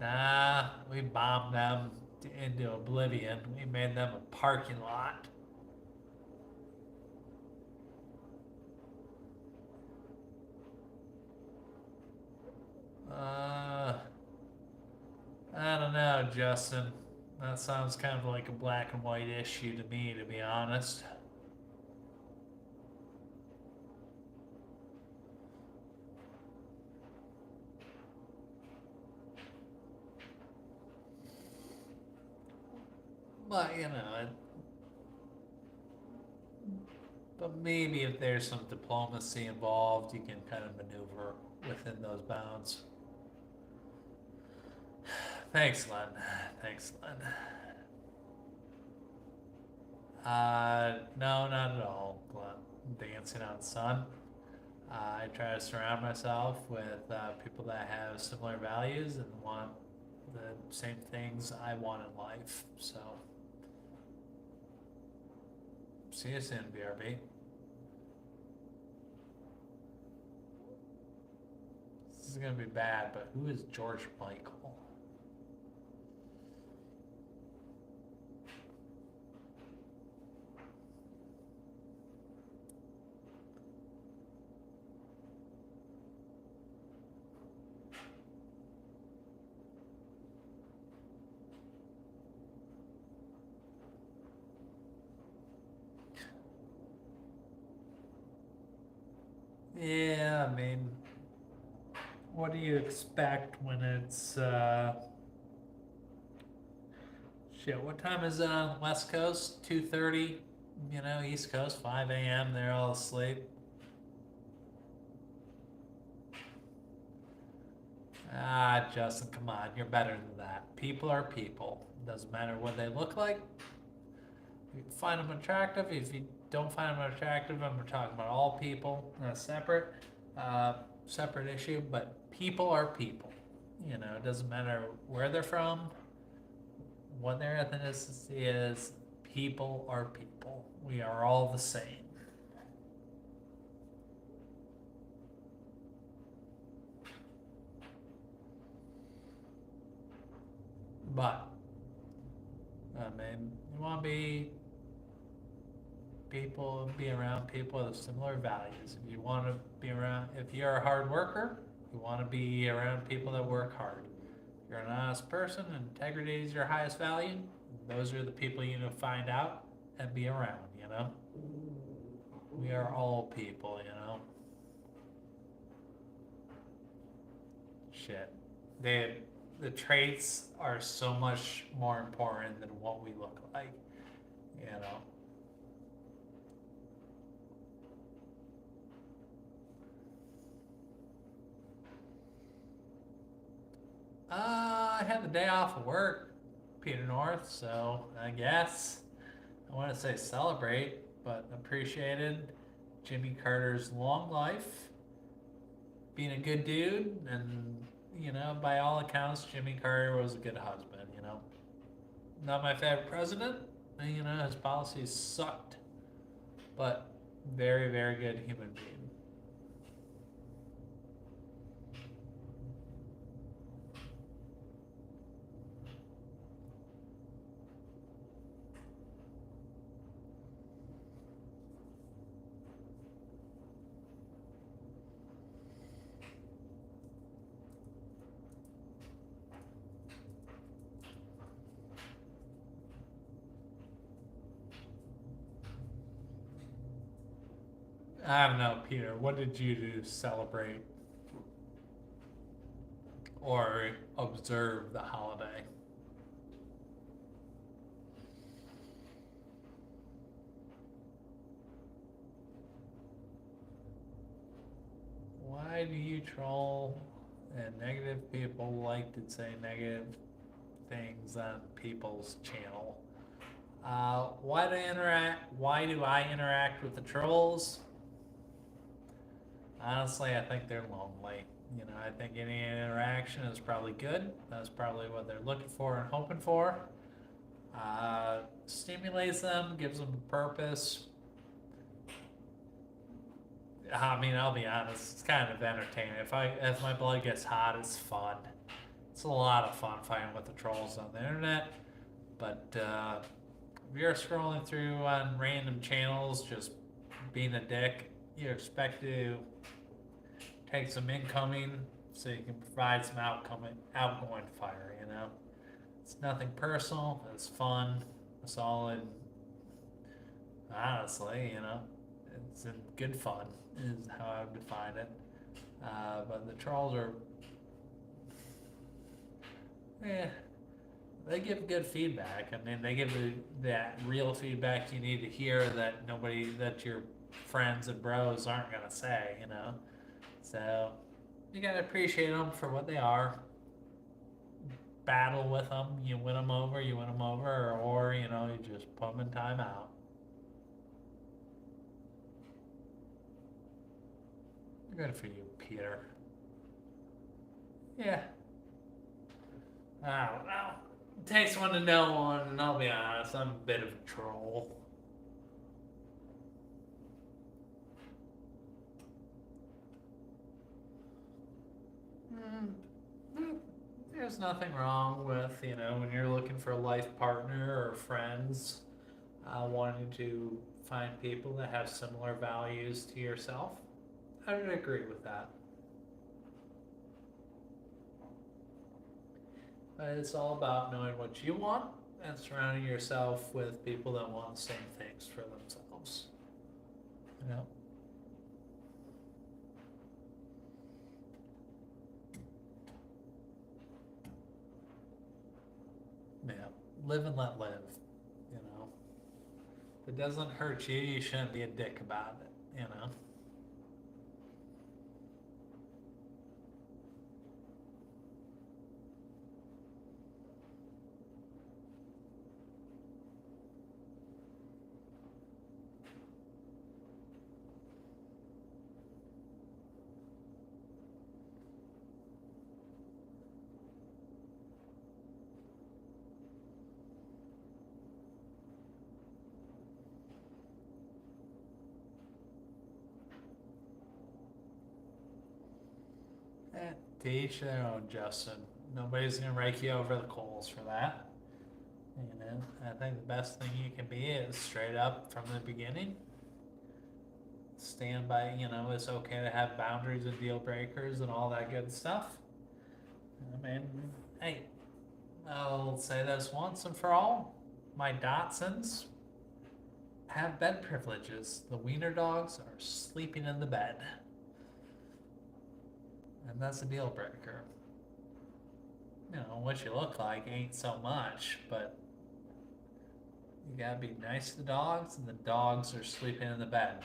Nah, we bombed them into oblivion. We made them a parking lot. I don't know, Justin. That sounds kind of like a black and white issue to me, to be honest. But, you know, but maybe if there's some diplomacy involved, you can kind of maneuver within those bounds. Thanks, Len. Thanks, Len. No, not at all, Glenn. Dancing on Sun. I try to surround myself with people that have similar values and want the same things I want in life. So, see you soon, BRB. This is gonna be bad, but who is George Michael? Yeah, I mean, what do you expect when it's shit? What time is it on West Coast? 2:30. You know, East Coast 5 a.m. They're all asleep. Justin, come on, you're better than that. People are people. Doesn't matter what they look like. If you find them attractive, if you don't find them attractive, and we're talking about all people, separate issue. But people are people. You know, it doesn't matter where they're from, what their ethnicity is. People are people. We are all the same. But, I mean, you want to be around people with similar values. If you want to be around, if you're a hard worker, you want to be around people that work hard. If you're an honest person, integrity is your highest value, those are the people you need to find out and be around, you know? We are all people, you know? Shit. The traits are so much more important than what we look like, you know? I had the day off of work, Peter North, so I guess I want to say celebrate, but appreciated Jimmy Carter's long life, being a good dude, and by all accounts, Jimmy Carter was a good husband. Not my favorite president. His policies sucked, but very, very good human being. I don't know, Peter. What did you do to celebrate or observe the holiday? Why do you troll and negative people like to say negative things on people's channel? Why do I interact with the trolls? Honestly, I think they're lonely. I think any interaction is probably good. That's probably what they're looking for and hoping for. Stimulates them, gives them a purpose. I mean, I'll be honest, it's kind of entertaining. If my blood gets hot, it's fun. It's a lot of fun fighting with the trolls on the internet. But if you're scrolling through on random channels, just being a dick, you expect to take some incoming so you can provide some outgoing fire. It's nothing personal. It's fun. It's all in. Honestly, it's in good fun is how I would define it. But the trolls are, they give good feedback. I mean, they give that real feedback you need to hear that your friends and bros aren't gonna say. So you gotta appreciate them for what they are. Battle with them. You win them over. Or you just put them in timeout. Good for you, Peter. Yeah. I don't know. It takes one to know one, and I'll be honest, I'm a bit of a troll. There's nothing wrong with, when you're looking for a life partner or friends, wanting to find people that have similar values to yourself. I would agree with that. But it's all about knowing what you want and surrounding yourself with people that want the same things for themselves. Yeah, live and let live. If it doesn't hurt you, you shouldn't be a dick about it. To each their own, Justin. Nobody's gonna rake you over the coals for that. I think the best thing you can be is straight up from the beginning. Stand by, it's okay to have boundaries and deal breakers and all that good stuff. I mean, hey, I'll say this once and for all. My Dachshunds have bed privileges. The wiener dogs are sleeping in the bed. And that's a deal breaker. What you look like ain't so much, but you gotta be nice to the dogs, and the dogs are sleeping in the bed.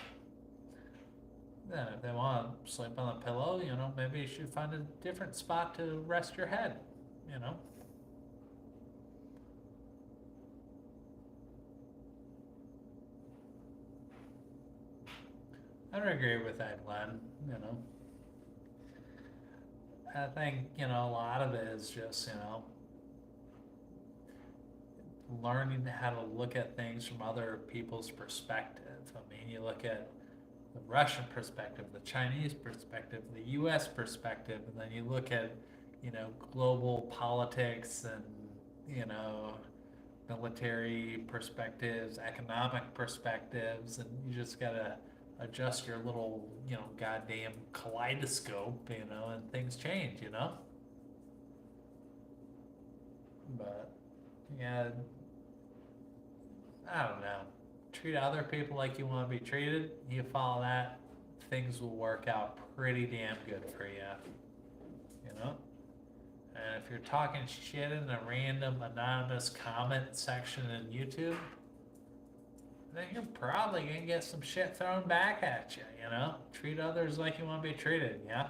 Then if they want to sleep on the pillow, maybe you should find a different spot to rest your head. I'd agree with that, Glenn. You know, I think, you know, a lot of it is just, you know, learning how to look at things from other people's perspective. I mean, you look at the Russian perspective, the Chinese perspective, the US perspective, and then you look at, you know, global politics and, you know, military perspectives, economic perspectives, and you just gotta adjust your little, you know, goddamn kaleidoscope, you know, and things change, you know? But, yeah, I don't know. Treat other people like you want to be treated. You follow that, things will work out pretty damn good for you. You know? And if you're talking shit in a random anonymous comment section in YouTube, then you're probably gonna get some shit thrown back at you, you know? Treat others like you want to be treated, yeah?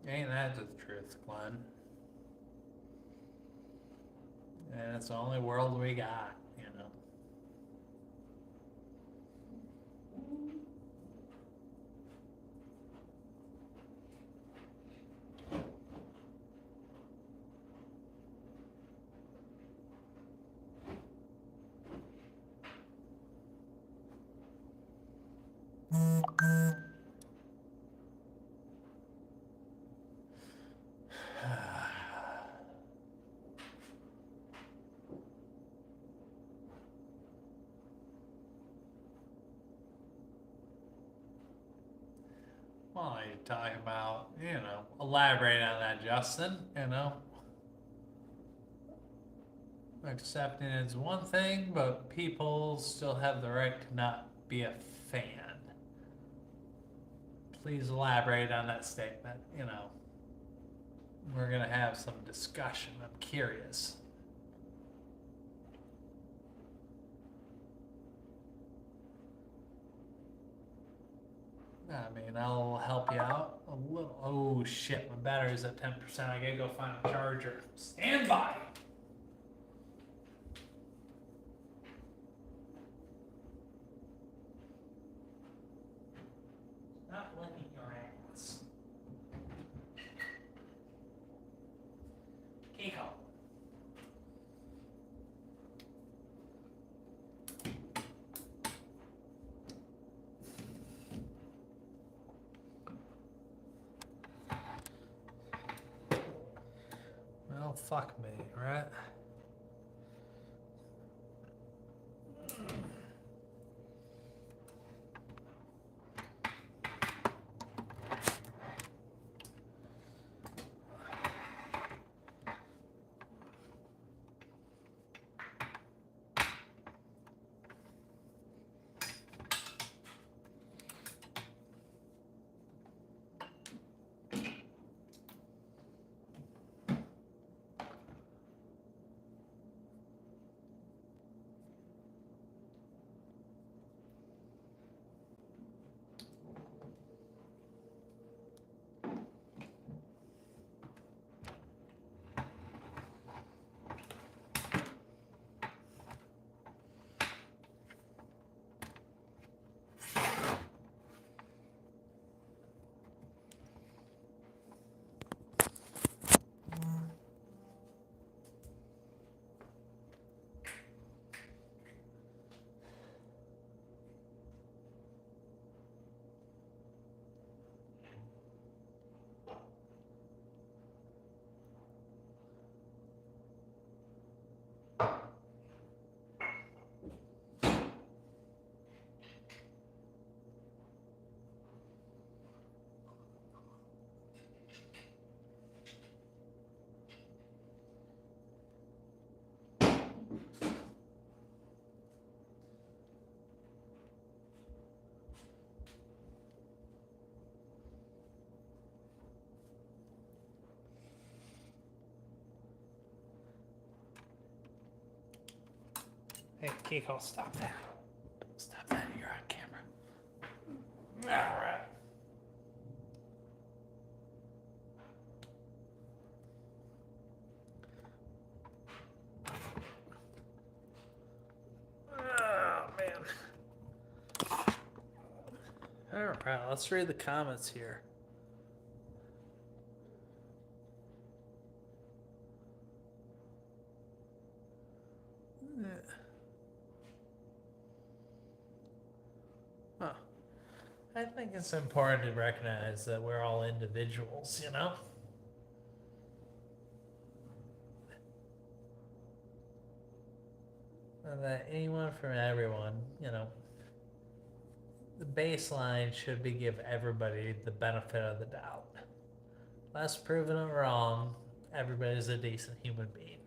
Ain't that the truth, Glenn? And it's the only world we got, you know? Well, you talk about, you know, elaborate on that, Justin, you know? Accepting is one thing, but people still have the right to not be a fan. Please elaborate on that statement, you know? We're gonna have some discussion, I'm curious. I mean, I'll help you out a little. Oh shit, my battery's at 10%. I gotta go find a charger. Stand by. Not licking your ass. Kiko. Well, fuck me, right? Hey, Kiko, stop that. Stop that. You're on camera. All right. Right, let's read the comments here. Huh. I think it's important to recognize that we're all individuals, you know? And that anyone from everyone, you know, the baseline should be give everybody the benefit of the doubt. Unless proven it wrong, everybody's a decent human being.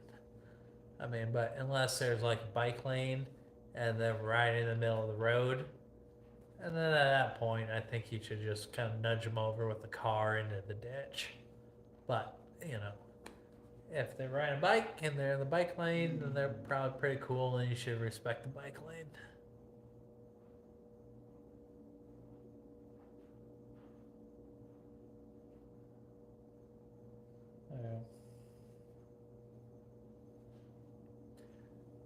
I mean, but unless there's like a bike lane and they're right in the middle of the road, and then at that point, I think you should just kind of nudge them over with the car into the ditch. But, you know, if they're riding a bike and they're in the bike lane, then they're probably pretty cool and you should respect the bike lane.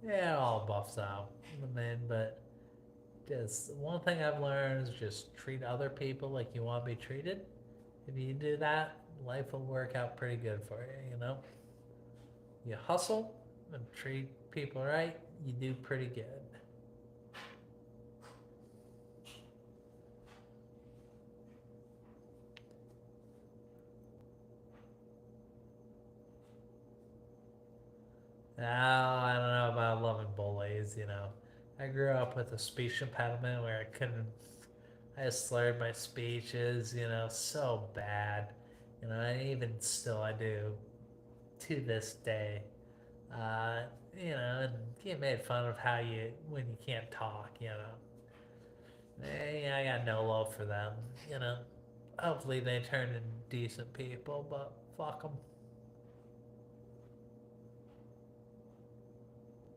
Yeah, it all buffs out. But just one thing I've learned is just treat other people like you want to be treated. If you do that, life will work out pretty good for you, you know? You hustle and treat people right, you do pretty good. Now, I don't know about loving bullies, you know. I grew up with a speech impediment where I slurred my speeches, you know, so bad. You know, and even still I do to this day. Uh, you know, and get made fun of when you can't talk, you know. I got no love for them, you know. Hopefully they turn into decent people, but fuck them.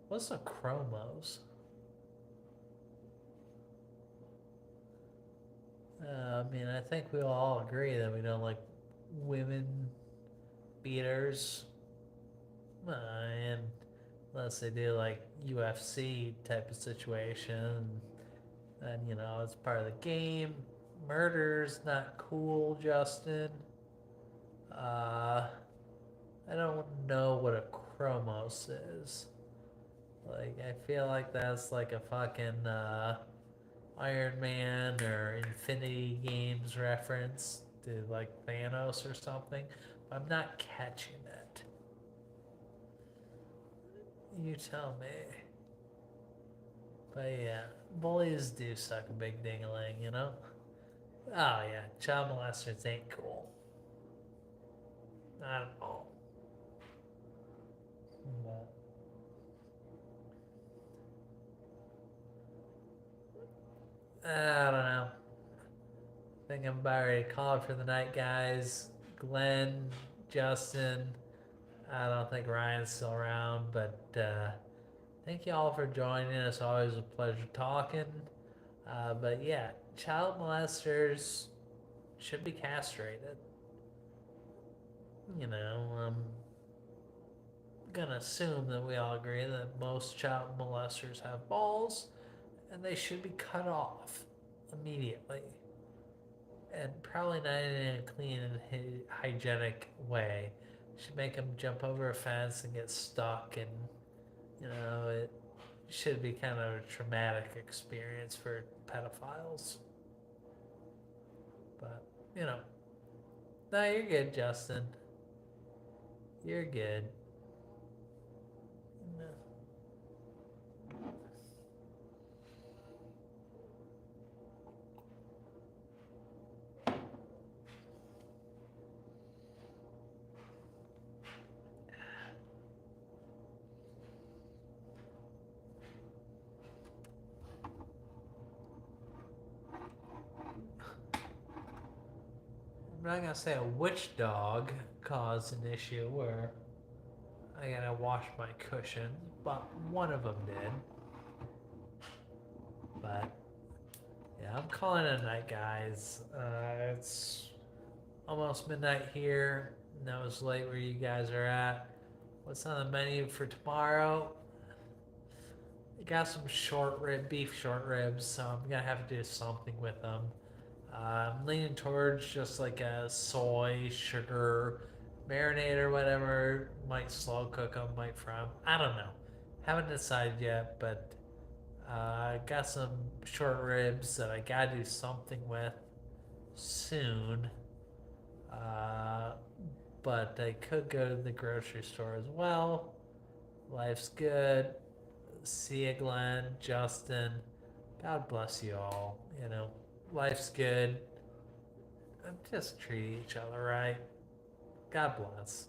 What's a chromos? I mean, I think we all agree that we don't like women beaters, and unless they do like UFC type of situation, then you know it's part of the game. Murder's not cool, Justin. I don't know what a chromos is. Like, I feel like that's like a fucking Iron Man or Infinity Games reference to like Thanos or something. But I'm not catching it. You tell me. But yeah, bullies do suck a big ding-a-ling, you know? Oh yeah, child molesters ain't cool. Not at all. I don't know. I think I'm about ready to call it for the night, guys. Glenn, Justin, I don't think Ryan's still around, but thank you all for joining us. Always a pleasure talking. But yeah, child molesters should be castrated. You know, I'm gonna assume that we all agree that most child molesters have balls and they should be cut off immediately. And probably not in a clean and hygienic way. Should make them jump over a fence and get stuck, and you know it should be kind of a traumatic experience for pedophiles. But you know, no, you're good, Justin. You're good. No. I'm not gonna say which dog caused an issue where I gotta wash my cushion, but one of them did. But yeah, I'm calling it a night, guys. It's almost midnight here. Know it's late where you guys are at. What's on the menu for tomorrow? I got some beef short ribs, so I'm gonna have to do something with them. I'm leaning towards just like a soy, sugar, marinade or whatever. Might slow cook them, might fry them. I don't know. Haven't decided yet, but I got some short ribs that I gotta do something with soon. Uh, but I could go to the grocery store as well. Life's good. See you, Glenn, Justin. God bless you all. You know, life's good. Just treat each other right. God bless.